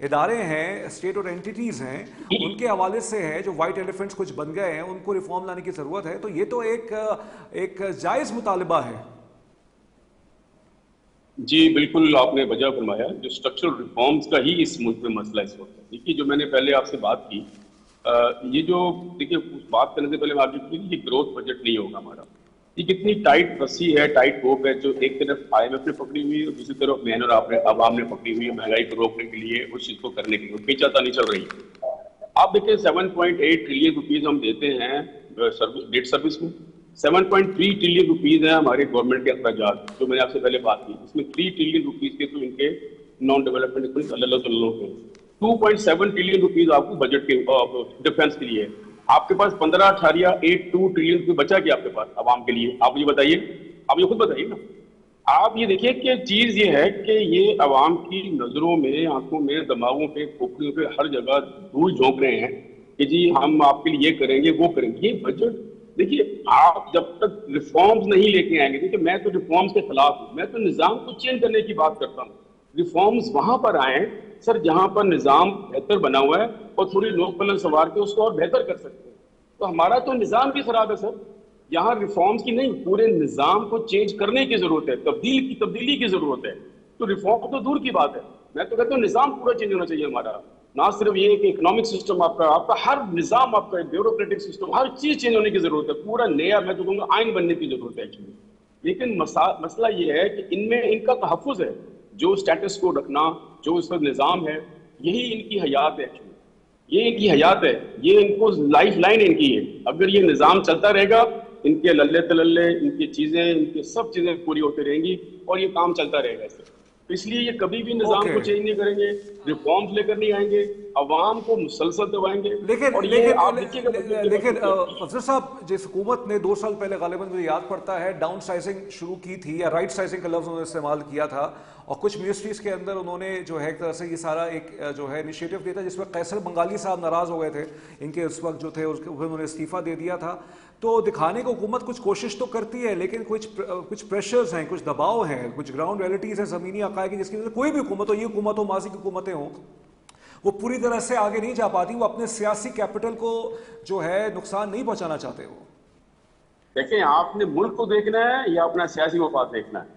ادارے ہیں, اسٹیٹ اور اینٹیٹیز ہیں, ان کے حوالے سے ہے جو وائٹ ایلیفنٹس کچھ بن گئے ہیں, ان کو ریفارم لانے کی ضرورت ہے. تو یہ تو ایک جائز مطالبہ ہے. جی بالکل آپ نے وجہ فرمایا, جو اسٹرکچرل ریفارمز کا ہی اس ملک میں مسئلہ اس وقت ہے. دیکھیے جو میں نے پہلے آپ سے بات کی, یہ جو دیکھیے بات کرنے سے پہلے میں آپ کی یہ گروتھ بجٹ نہیں ہوگا ہمارا. یہ کتنی ٹائٹ رسی ہے, ٹائٹ روپ ہے, جو ایک طرف IMF نے پکڑی ہوئی ہے اور دوسری طرف میں اور آپ نے عوام نے پکڑی ہوئی ہے مہنگائی کو روکنے کے لیے, اس چیز کو کرنے کے لیے پیچاتا نہیں چل رہی ہے. آپ دیکھیں 7.8 ٹریلین روپیز ہم دیتے ہیں ڈیٹ سروس میں, 7.3 ٹریلین روپیز ہیں ہمارے گورنمنٹ کے اخراجات, جو میں نے آپ سے پہلے بات کی. اس میں 3 ٹریلین روپیز کے تو ان کے نان ڈیولپمنٹ اللہ 2.7 ٹریلین روپیز آپ کو بجٹ کے ڈیفینس کے لیے. آپ کے پاس 15.82 ٹریلین روپے بچا کیا آپ کے پاس عوام کے لیے؟ آپ یہ بتائیے, آپ یہ خود بتائیے نا. آپ یہ دیکھیے کہ چیز یہ ہے کہ یہ عوام کی نظروں میں, آنکھوں میں, دماغوں پہ, کھوپڑیوں پہ ہر جگہ دھول جھونک رہے ہیں کہ جی ہم آپ کے لیے یہ کریں گے وہ کریں گے. یہ بجٹ دیکھیے, آپ جب تک ریفارمز نہیں لے کے آئیں گے, دیکھیے میں تو ریفارمز کے خلاف ہوں, میں تو نظام کو چینج کرنے کی بات کرتا ہوں. ریفارمز وہاں پر آئیں سر جہاں پر نظام بہتر بنا ہوا ہے اور تھوڑی لوک پلن سوار کے اس کو اور بہتر کر سکتے ہیں. تو ہمارا تو نظام بھی خراب ہے سر, یہاں ریفارمز کی نہیں, پورے نظام کو چینج کرنے کی ضرورت ہے, تبدیلی کی ضرورت ہے. تو ریفارم تو دور کی بات ہے, میں تو کہتا ہوں نظام پورا چینج ہونا چاہیے ہمارا. نہ صرف یہ کہ اکنامک سسٹم آپ کا ہر نظام, آپ کا بیوروکریٹک سسٹم, ہر چیز چینج ہونے کی ضرورت ہے. پورا نیا میں تو کہوں گا آئین بننے کی ضرورت ہے ایکچولی. لیکن مسئلہ یہ ہے کہ ان میں ان کا تحفظ ہے, جو اسٹیٹس کو رکھنا, جو اس کا نظام ہے, یہی ان کی حیات ہے ایکچولی. یہ ان کی حیات ہے, یہ ان کو لائف لائن ان کی ہے. اگر یہ نظام چلتا رہے گا, ان کے للے تللے, ان کی چیزیں, ان کی سب چیزیں پوری ہوتی رہیں گی اور یہ کام چلتا رہے گا ایسے. اس لیے یہ کبھی بھی نظام کو چینج نہیں کریں گے, ریفارمز لے کر نہیں آئیں گے, عوام کو مسلسل دبائیں گے. لیکن افضل صاحب, جس حکومت نے 2 سال پہلے غالباً مجھے یاد پڑتا ہے ڈاؤن سائزنگ شروع کی تھی, یا رائٹ سائزنگ کا لفظ انہوں نے استعمال کیا تھا, اور کچھ منسٹریز کے اندر انہوں نے جو ہے ایک طرح سے یہ سارا ایک جو ہے انیشیٹو دیا تھا, جس میں قیصر بنگالی صاحب ناراض ہو گئے تھے, ان کے اس وقت جو تھے انہوں نے استعفیٰ دے دیا تھا. تو دکھانے کو حکومت کچھ کوشش تو کرتی ہے, لیکن کچھ پریشرز ہیں, کچھ دباؤ ہیں, کچھ گراؤنڈ ریئلٹیز ہیں, زمینی حقائق کی, جس کی وجہ سے کوئی بھی حکومت ہو, یہ حکومت ہو, ماضی کی حکومتیں ہوں, وہ پوری طرح سے آگے نہیں جا پاتی. وہ اپنے سیاسی کیپٹل کو جو ہے نقصان نہیں پہنچانا چاہتے. وہ دیکھیں, آپ نے ملک کو دیکھنا ہے یا اپنا سیاسی مفاد دیکھنا ہے؟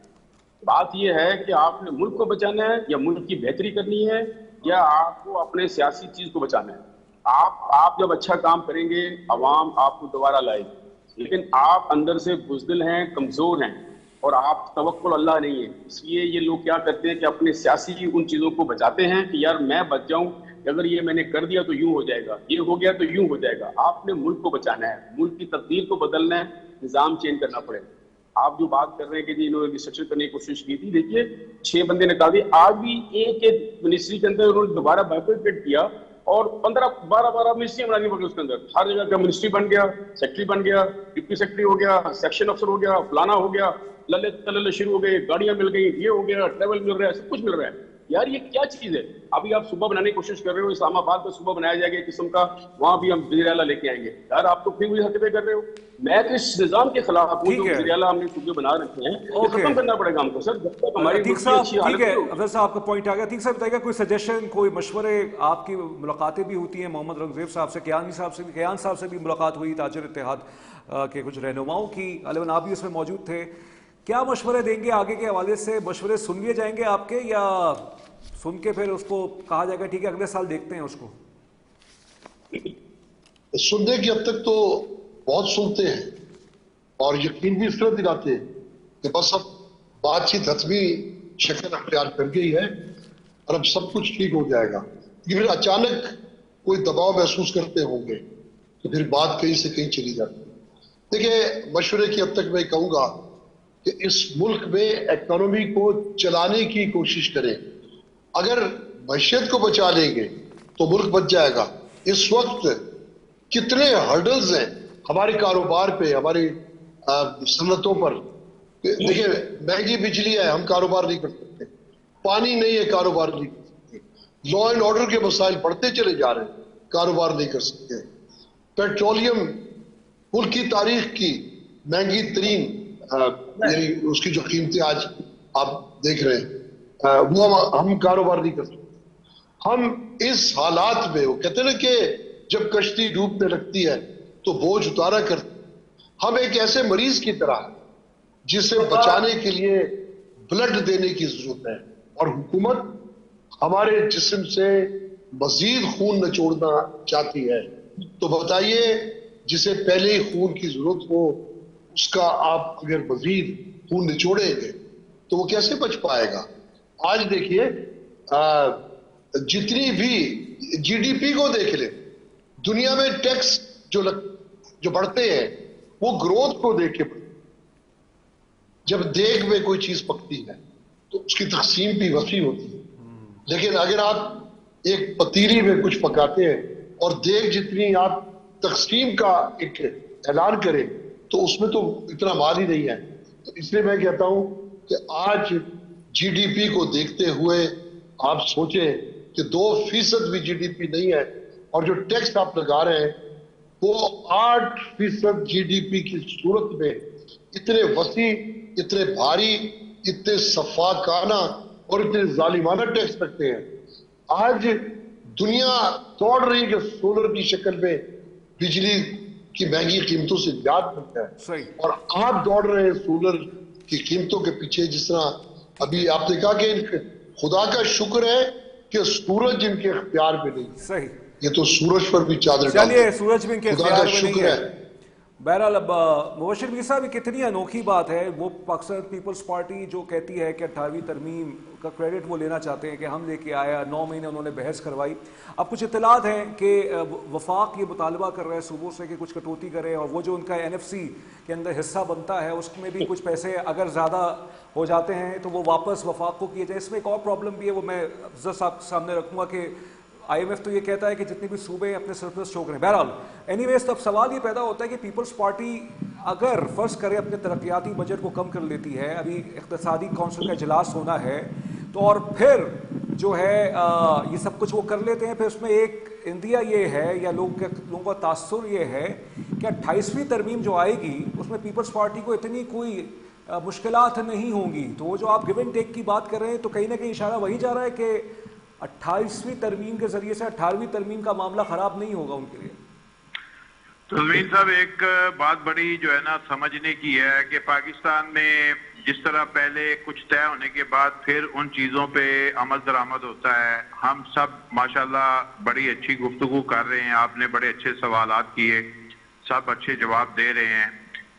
بات یہ ہے کہ آپ نے ملک کو بچانا ہے یا ملک کی بہتری کرنی ہے, یا آپ کو اپنے سیاسی چیز کو بچانا ہے. آپ جب اچھا کام کریں گے, عوام آپ کو دوبارہ لائے گی. لیکن آپ اندر سے بزدل ہیں, کمزور ہیں, اور آپ توکل اللہ نہیں ہے. اس لیے یہ لوگ کیا کرتے ہیں کہ اپنے سیاسی ان چیزوں کو بچاتے ہیں کہ یار میں بچ جاؤں, اگر یہ میں نے کر دیا تو یوں ہو جائے گا, یہ ہو گیا تو یوں ہو جائے گا. آپ نے ملک کو بچانا ہے, ملک کی تقدیر کو بدلنا ہے, نظام چینج کرنا پڑے گا. آپ جو بات کر رہے ہیں کہ جی انہوں نے ریسٹرکچر کرنے کی کوشش کی تھی, دیکھیے 6 بندے نکال دیے, آج بھی ایک منسٹری کے اندر انہوں نے دوبارہ بائیفرکیٹ کیا اور 12 منسٹری بنانی پڑی. اس کے اندر ہر جگہ کا منسٹری بن گیا, سیکٹری بن گیا, ڈپٹی سیکٹری ہو گیا, سیکشن افسر ہو گیا, فلانا ہو گیا, للے تللے شروع ہو گئے, گاڑیاں مل گئی, یہ ہو گیا, ٹریول مل رہا ہے, سب کچھ مل رہا ہے. یار یہ کیا چیز ہے؟ ابھی آپ صوبہ بنانے کی کوشش کر رہے ہو, اسلام آباد میں صوبہ بنایا جائے گا ایک قسم کا, وہاں بھی ہم وزیر اعلیٰ لے کے آئیں گے. یار آپ تو پھر وہی حرکتیں کر رہے ہو. میں تو اس نظام کے خلاف ہوں جو وزیر اعلیٰ ہم نے صوبے بنا رکھے ہیں, یہ ختم کرنا پڑے گا ہم کو سر, جب تک ہماری ملک کی اچھی حالت نہیں ہوگی. افضل صاحب آپ کا پوائنٹ آ گیا. ٹھیک صاحب بتائیے گا کوئی سجیشن, کوئی مشورے, آپ کی ملاقاتیں بھی ہوتی ہیں محمد رنگزیب صاحب سے, کیان صاحب سے بھی ملاقات ہوئی, تاجر اتحاد کے کچھ رہنماؤں کی, غالباً آپ بھی اس میں موجود تھے. کیا مشورے دیں گے آگے کے حوالے سے؟ مشورے سن لیے جائیں گے آپ کے, یا سن کے پھر اس کو کہا جائے گا ٹھیک ہے اگلے سال دیکھتے ہیں اس کو؟ سننے کی اب تک تو بہت سنتے ہیں اور یقین بھی اس طرح دلاتے ہیں کہ بس اب بات چیت حتمی شکل اختیار کر گئی ہے اور اب سب کچھ ٹھیک ہو جائے گا. پھر اچانک کوئی دباؤ محسوس کرتے ہوں گے تو پھر بات کہیں سے کہیں چلی جاتی ہے. دیکھیں, مشورے کی اب تک میں کہوں گا کہ اس ملک میں اکانومی کو چلانے کی کوشش کریں. اگر معیشت کو بچا لیں گے تو ملک بچ جائے گا. اس وقت کتنے ہرڈلز ہیں ہمارے کاروبار پہ, ہماری صنعتوں پر. دیکھیں, مہنگی بجلی ہے, ہم کاروبار نہیں کر سکتے. پانی نہیں ہے, کاروبار نہیں کر سکتے. لا اینڈ آرڈر کے مسائل بڑھتے چلے جا رہے ہیں, کاروبار نہیں کر سکتے. پیٹرولیم ملک کی تاریخ کی مہنگی ترین, یعنی اس کی جو قیمتیں آج آپ دیکھ رہے ہیں, وہ ہم کاروبار نہیں کر سکتے. ہم اس حالات میں، وہ کہتے ہیں نا کہ جب کشتی ڈوبنے لگتی ہے تو بوجھ اتارا کرتے، ہم ایک ایسے مریض کی طرح جسے بچانے کے لیے بلڈ دینے کی ضرورت ہے، اور حکومت ہمارے جسم سے مزید خون نچوڑنا چاہتی ہے. تو بتائیے جسے پہلے ہی خون کی ضرورت ہو، اس کا آپ اگر مزید خون نچوڑیں گے تو وہ کیسے بچ پائے گا؟ آج دیکھیے جتنی بھی جی ڈی پی کو دیکھ لیں، دنیا میں ٹیکس جو بڑھتے ہیں وہ گروتھ کو دیکھ کے بڑھتے. جب دیگ میں کوئی چیز پکتی ہے تو اس کی تقسیم بھی وسیع ہوتی ہے، لیکن اگر آپ ایک پتیلی میں کچھ پکاتے ہیں اور دیگ جتنی آپ تقسیم کا ایک اعلان کریں تو اس میں تو اتنا مال ہی نہیں ہے. تو اس لیے میں کہتا ہوں کہ آج جی ڈی پی کو دیکھتے ہوئے آپ سوچیں کہ 2% بھی جی ڈی پی نہیں ہے، اور جو ٹیکس آپ لگا رہے ہیں وہ 8% جی ڈی پی کی صورت میں اتنے وسیع، اتنے بھاری، اتنے صفاقانہ اور اتنے ظالمانہ ٹیکس رکھتے ہیں. آج دنیا دوڑ رہی ہے کہ سولر کی شکل میں بجلی کی مہنگی قیمتوں سے نجات مل جائے، صحیح. اور آپ دوڑ رہے ہیں سولر کی قیمتوں کے پیچھے. جس طرح ابھی آپ نے کہا کہ خدا کا شکر ہے کہ سورج ان کے اختیار میں نہیں، صحیح. یہ تو سورج پر بھی چادر ڈالتے چلیے ہیں. سورج بھی ان کے خدا اختیار کا میں نہیں شکر ہے. ہے. بہرحال اب مبشر میر صاحب کتنی انوکھی بات ہے، وہ پاکستان پیپلز پارٹی جو کہتی ہے کہ 18ویں ترمیم کا کریڈٹ وہ لینا چاہتے ہیں کہ ہم لے کے آیا، 9 مہینے انہوں نے بحث کروائی. اب کچھ اطلاعات ہیں کہ وفاق یہ مطالبہ کر رہے ہیں صوبوں سے کہ کچھ کٹوتی کرے، اور وہ جو ان کا این ایف سی کے اندر حصہ بنتا ہے اس میں بھی کچھ پیسے اگر زیادہ ہو جاتے ہیں تو وہ واپس وفاق کو کیے جائیں. اس میں ایک اور پرابلم بھی ہے، وہ میں صاحب سامنے رکھوں گا کہ آئی ایم ایف تو یہ کہتا ہے کہ جتنے بھی صوبے اپنے سرپلس شو کریں. بہرحال اینی ویز تب سوال یہ پیدا ہوتا ہے کہ پیپلز پارٹی اگر فرض کرے اپنے ترقیاتی بجٹ کو کم کر لیتی ہے، ابھی اقتصادی کونسل کا اجلاس ہونا ہے تو، اور پھر جو ہے یہ سب کچھ وہ کر لیتے ہیں، پھر اس میں ایک اندیا یہ ہے یا لوگوں کا تاثر یہ ہے کہ 28ویں ترمیم جو آئے گی اس میں پیپلز پارٹی کو اتنی کوئی مشکلات نہیں ہوں گی. تو وہ جو آپ گیو اینڈ ٹیک کی بات کر رہے ہیں تو کہیں نہ کہیں اشارہ وہی جا رہا ہے کہ 28ویں ترمیم کے ذریعے سے 18ویں ترمیم کا معاملہ خراب نہیں ہوگا ان کے لیے. تزمین صاحب ایک بات بڑی جو ہے نا سمجھنے کی ہے کہ پاکستان میں جس طرح پہلے کچھ طے ہونے کے بعد پھر ان چیزوں پہ عمل درآمد ہوتا ہے. ہم سب ماشاءاللہ بڑی اچھی گفتگو کر رہے ہیں، آپ نے بڑے اچھے سوالات کیے، سب اچھے جواب دے رہے ہیں،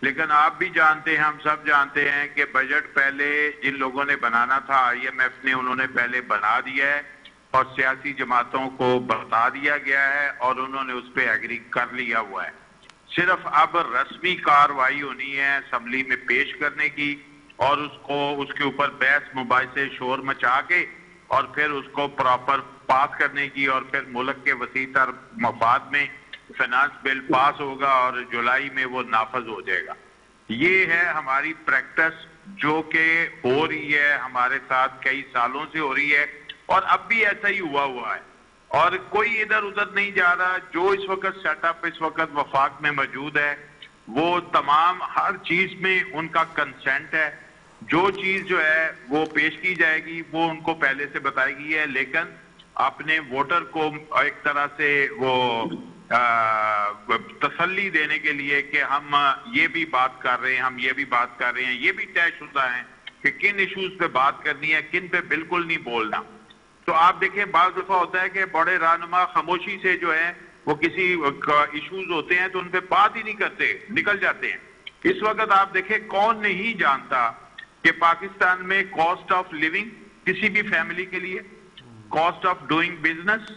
لیکن آپ بھی جانتے ہیں، ہم سب جانتے ہیں کہ بجٹ پہلے جن لوگوں نے بنانا تھا آئی ایم ایف نے، انہوں نے پہلے بنا دیا ہے اور سیاسی جماعتوں کو بتا دیا گیا ہے اور انہوں نے اس پہ ایگری کر لیا ہوا ہے. صرف اب رسمی کاروائی ہونی ہے اسمبلی میں پیش کرنے کی، اور اس کے اوپر بحث مباحثے شور مچا کے اور پھر اس کو پراپر پاس کرنے کی، اور پھر ملک کے وسیع تر مفاد میں فائنانس بل پاس ہوگا اور جولائی میں وہ نافذ ہو جائے گا. یہ ہے ہماری پریکٹس جو کہ ہو رہی ہے ہمارے ساتھ کئی سالوں سے ہو رہی ہے، اور اب بھی ایسا ہی ہوا ہے اور کوئی ادھر ادھر نہیں جا رہا. جو اس وقت سیٹ اپ اس وقت وفاق میں موجود ہے وہ تمام ہر چیز میں ان کا کنسنٹ ہے. جو چیز جو ہے وہ پیش کی جائے گی وہ ان کو پہلے سے بتائی گئی ہے، لیکن اپنے ووٹر کو ایک طرح سے وہ تسلی دینے کے لیے کہ ہم یہ بھی بات کر رہے ہیں، ہم یہ بھی بات کر رہے ہیں، یہ بھی طے شدہ ہے کہ کن ایشوز پہ بات کرنی ہے، کن پہ بالکل نہیں بولنا. تو آپ دیکھیں بعض دفعہ ہوتا ہے کہ بڑے رہنما خاموشی سے جو ہے وہ کسی ایشوز ہوتے ہیں تو ان پہ بات ہی نہیں کرتے، نکل جاتے ہیں. اس وقت آپ دیکھیں کون نہیں جانتا کہ پاکستان میں کاسٹ آف لیونگ کسی بھی فیملی کے لیے، کاسٹ آف ڈوئنگ بزنس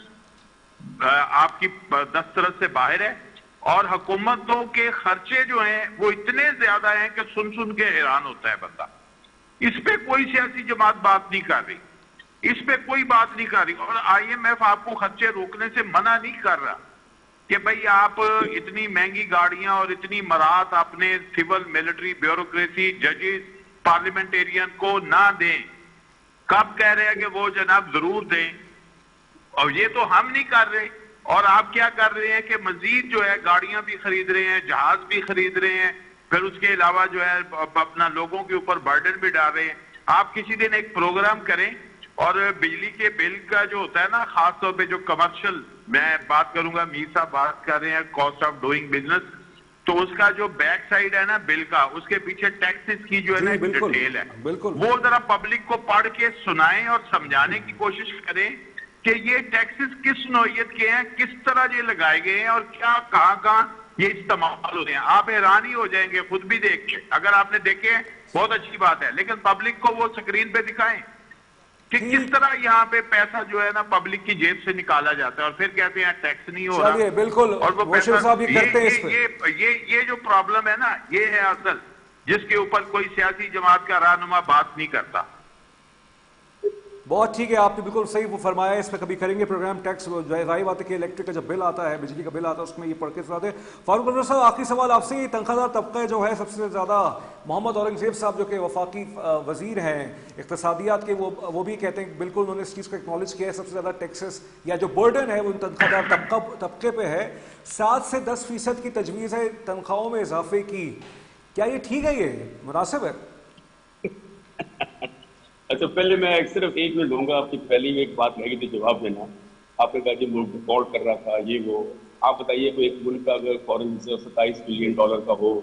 آپ کی دسترس سے باہر ہے، اور حکومتوں کے خرچے جو ہیں وہ اتنے زیادہ ہیں کہ سن کے حیران ہوتا ہے بندہ. اس پہ کوئی سیاسی جماعت بات نہیں کر رہی، اس پہ کوئی بات نہیں کر رہی، اور آئی ایم ایف آپ کو خرچے روکنے سے منع نہیں کر رہا کہ بھئی آپ اتنی مہنگی گاڑیاں اور اتنی مراحت اپنے سول ملٹری بیوروکریسی ججز پارلیمنٹیرین کو نہ دیں. کب کہہ رہے ہیں کہ وہ جناب ضرور دیں، اور یہ تو ہم نہیں کر رہے. اور آپ کیا کر رہے ہیں کہ مزید جو ہے گاڑیاں بھی خرید رہے ہیں، جہاز بھی خرید رہے ہیں، پھر اس کے علاوہ جو ہے اپنا لوگوں کے اوپر برڈن بھی ڈال رہے ہیں. آپ کسی دن ایک پروگرام کریں اور بجلی کے بل کا جو ہوتا ہے نا خاص طور پہ جو کمرشل، میں بات کروں گا، میر صاحب بات کر رہے ہیں کاسٹ آف ڈوئنگ بزنس، تو اس کا جو بیک سائڈ ہے نا بل کا، اس کے پیچھے ٹیکسز کی جو ہے نا ڈیٹیل ہے، وہ ذرا پبلک کو پڑھ کے سنائیں اور سمجھانے کی کوشش کریں کہ یہ ٹیکسز کس نوعیت کے ہیں، کس طرح یہ لگائے گئے ہیں اور کیا کہاں کہاں یہ استعمال ہو رہے ہیں. آپ حیران ہی ہو جائیں گے خود بھی دیکھ کے. اگر آپ نے دیکھے بہت اچھی بات ہے، لیکن پبلک کو وہ سکرین پہ دکھائیں کہ کس طرح یہاں پہ پیسہ جو ہے نا پبلک کی جیب سے نکالا جاتا ہے اور پھر کہتے ہیں ٹیکس نہیں ہو رہا. بالکل، اور وہ پیسہ یہ جو پرابلم ہے نا، یہ ہے اصل جس کے اوپر کوئی سیاسی جماعت کا رہنما بات نہیں کرتا. بہت ٹھیک ہے، آپ نے بالکل صحیح وہ فرمایا. اس پہ کبھی کریں گے پروگرام. ٹیکس ظاہر بات ہے کہ الیکٹرک کا جب بل آتا ہے، بجلی کا بل آتا ہے، اس میں یہ پڑھ کے سناتے ہیں. فاروق انور صاحب، آخری سوال آپ سے. تنخواہ دار طبقہ جو ہے سب سے زیادہ، محمد اورنگزیب صاحب جو کہ وفاقی وزیر ہیں اقتصادیات کے، وہ بھی کہتے ہیں بالکل انہوں نے اس چیز کو اکنالج کیا ہے، سب سے زیادہ ٹیکسز یا جو برڈن ہے وہ تنخواہ دار طبقے پہ ہے. 7 سے 10% کی تجویز ہے تنخواہوں میں اضافے کی. کیا یہ ٹھیک ہے، یہ مناسب ہے؟ اچھا، پہلے میں صرف 1 منٹ دوں گا. آپ کی پہلی ایک بات رہ گئی تھی جواب دینا. آپ نے کہا کہ ملک ڈیفالٹ کر رہا تھا، یہ وہ. آپ بتائیے کوئی ایک ملک کا اگر فارن ریزرو $27 بلین کا ہو،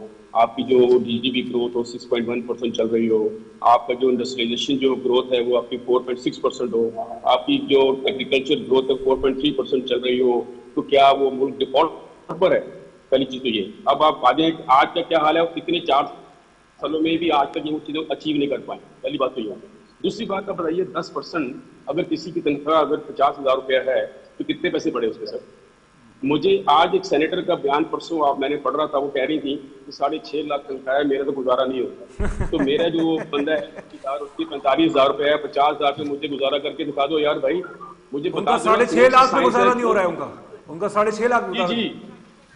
آپ کی جو GDP گروتھ ہو 6.1% چل رہی ہو، آپ کا جو انڈسٹریلائزیشن جو گروتھ ہے وہ آپ کی 4.6% ہو، آپ کی جو ایگریکلچر گروتھ ہے 4.3% چل رہی ہو، تو کیا وہ ملک ڈیفالٹ پر ہے؟ پہلی چیز تو یہ. اب آپ آ جائیں آج کا کیا حال ہے، کتنے 4 سالوں میں بھی آج تک یہ چیزیں اچیو نہیں کر پائیں. پہلی بات تو یہ ہے. دوسری بات آپ بتائیے 10% اگر کسی کی تنخواہ اگر 50,000 روپیہ ہے تو کتنے پیسے بڑھے اس کے سر؟ مجھے آج ایک سینیٹر کا بیان پرسوں میں نے پڑھ رہا تھا، وہ کہہ رہی تھی کہ 6.5 لاکھ تنخواہ ہے، میرا تو گزارا نہیں ہوتا. تو میرا جو بندہ ہے اس کی 45,000 روپیہ ہے، 50,000 پہ مجھے گزارا کر کے دکھا دو یار بھائی. مجھے بتا 6.5 لاکھ میں گزارا نہیں ہو رہا ہے ان کا 6.5 لاکھ. جی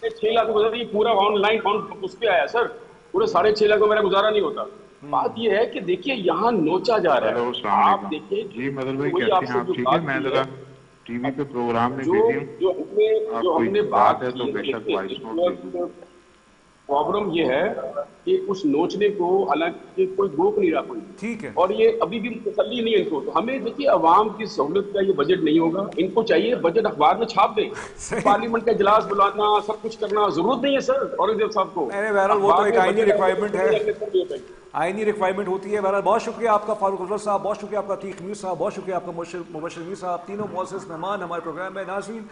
6 لاکھ گزارا. پورا آن لائن اس پہ آیا سر، پورے 6.5 لاکھ میں میرا گزارا نہیں ہوتا. بات یہ ہے کہ دیکھیے یہاں نوچا جا رہا ہے. آپ دیکھیں جی مدر بھائی کیسے ہیں آپ؟ ٹھیک ہے، میں ذرا ٹی وی پہ پروگرام میں جو ہم نے بات کی پرابلم یہ ہے کہ اس نوچنے کو حالانکہ کوئی روک نہیں رہا کوئی. ٹھیک ہے. اور یہ ابھی بھی تسلی نہیں ہے ان کو. تو ہمیں دیکھیے عوام کی سہولت کا یہ بجٹ نہیں ہوگا. ان کو چاہیے بجٹ اخبار میں چھاپ دیں. پارلیمنٹ کا اجلاس بلانا، سب کچھ کرنا ضرورت نہیں ہے سر اورنگزیب صاحب کو. بہرحال وہ تو ایک آئینی ریکوائرمنٹ ہے، آئینی ریکوائرمنٹ ہوتی ہے. بہرحال بہت شکریہ آپ کا فاروق انور صاحب، بہت شکریہ آپ کا عتیق میر صاحب، بہت شکریہ آپ کا مبشر میر صاحب. تینوں معزز مہمان ہمارے پروگرام میں. ناظرین،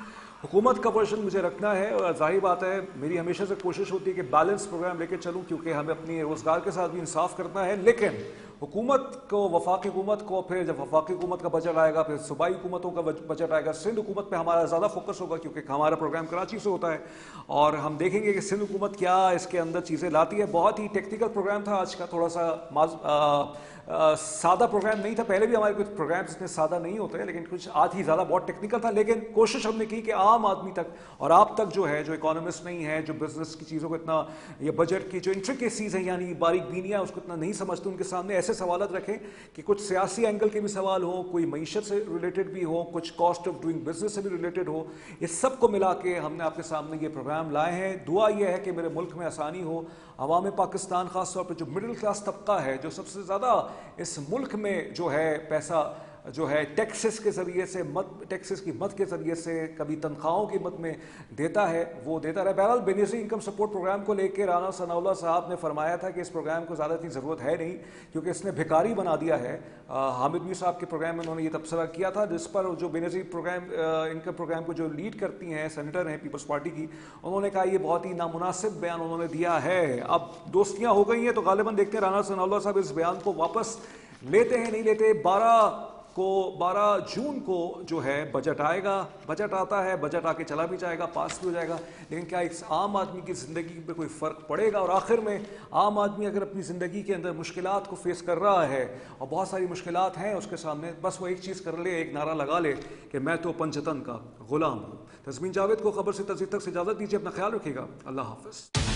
حکومت کا ورژن مجھے رکھنا ہے اور ظاہر بات ہے میری ہمیشہ سے کوشش ہوتی ہے کہ بیلنس پروگرام لے کے چلوں، کیونکہ ہمیں اپنی روزگار کے ساتھ بھی انصاف کرنا ہے. لیکن حکومت کو، وفاقی حکومت کو، پھر جب وفاقی حکومت کا بجٹ آئے گا، پھر صوبائی حکومتوں کا بجٹ آئے گا، سندھ حکومت پہ ہمارا زیادہ فوکس ہوگا کیونکہ ہمارا پروگرام کراچی سے ہوتا ہے. اور ہم دیکھیں گے کہ سندھ حکومت کیا اس کے اندر چیزیں لاتی ہے. بہت ہی ٹیکنیکل پروگرام تھا آج کا، تھوڑا سا سادہ پروگرام نہیں تھا. پہلے بھی ہمارے کچھ پروگرامز اتنے سادہ نہیں ہوتے، لیکن کچھ آج ہی زیادہ بہت ٹیکنیکل تھا. لیکن کوشش ہم نے کی کہ عام آدمی تک اور آپ تک جو ہے، جو اکانومسٹ نہیں ہے، جو بزنس کی چیزوں کو اتنا، یہ بجٹ کی جو انٹریکیسیز ہیں یعنی باریک بینیاں اس کو اتنا نہیں سمجھتے، ان کے سامنے ایسے سوالات رکھیں کہ کچھ سیاسی اینگل کے بھی سوال ہوں، کوئی معیشت سے ریلیٹڈ بھی ہو، کچھ کاسٹ آف ڈوئنگ بزنس سے بھی ریلیٹڈ ہو. اس سب کو ملا کے ہم نے آپ کے سامنے یہ پروگرام لائے ہیں. دعا یہ ہے کہ میرے ملک میں آسانی ہو. عوام پاکستان خاص طور پہ جو مڈل کلاس طبقہ ہے، جو سب سے زیادہ اس ملک میں جو ہے پیسہ جو ہے ٹیکسز کے ذریعے سے، ٹیکسز کی مد کے ذریعے سے، کبھی تنخواہوں کی مد میں دیتا ہے، وہ دیتا رہے. بہرحال بے نظیر انکم سپورٹ پروگرام کو لے کے رانا ثناء اللہ صاحب نے فرمایا تھا کہ اس پروگرام کو زیادہ اتنی ضرورت ہے نہیں کیونکہ اس نے بھکاری بنا دیا ہے. حامد میر صاحب کے پروگرام میں انہوں نے یہ تبصرہ کیا تھا، جس پر جو بے نظیر پروگرام انکم پروگرام کو جو لیڈ کرتی ہیں، سینیٹر ہیں پیپلز پارٹی کی، انہوں نے کہا یہ بہت ہی نامناسب بیان انہوں نے دیا ہے. اب دوستیاں ہو گئی ہیں تو غالباً دیکھتے ہیں رانا ثناء اللہ صاحب اس بیان کو واپس لیتے ہیں نہیں لیتے. 12 جون کو جو ہے بجٹ آئے گا. بجٹ آتا ہے، بجٹ آ کے چلا بھی جائے گا، پاس بھی ہو جائے گا، لیکن کیا اس عام آدمی کی زندگی پہ کوئی فرق پڑے گا؟ اور آخر میں عام آدمی اگر اپنی زندگی کے اندر مشکلات کو فیس کر رہا ہے اور بہت ساری مشکلات ہیں اس کے سامنے، بس وہ ایک چیز کر لے، ایک نعرہ لگا لے کہ میں تو پنجتن کا غلام ہوں. تزمین جاوید کو خبر سے تجزیے تک سے اجازت دیجیے. اپنا خیال رکھیے گا. اللہ حافظ.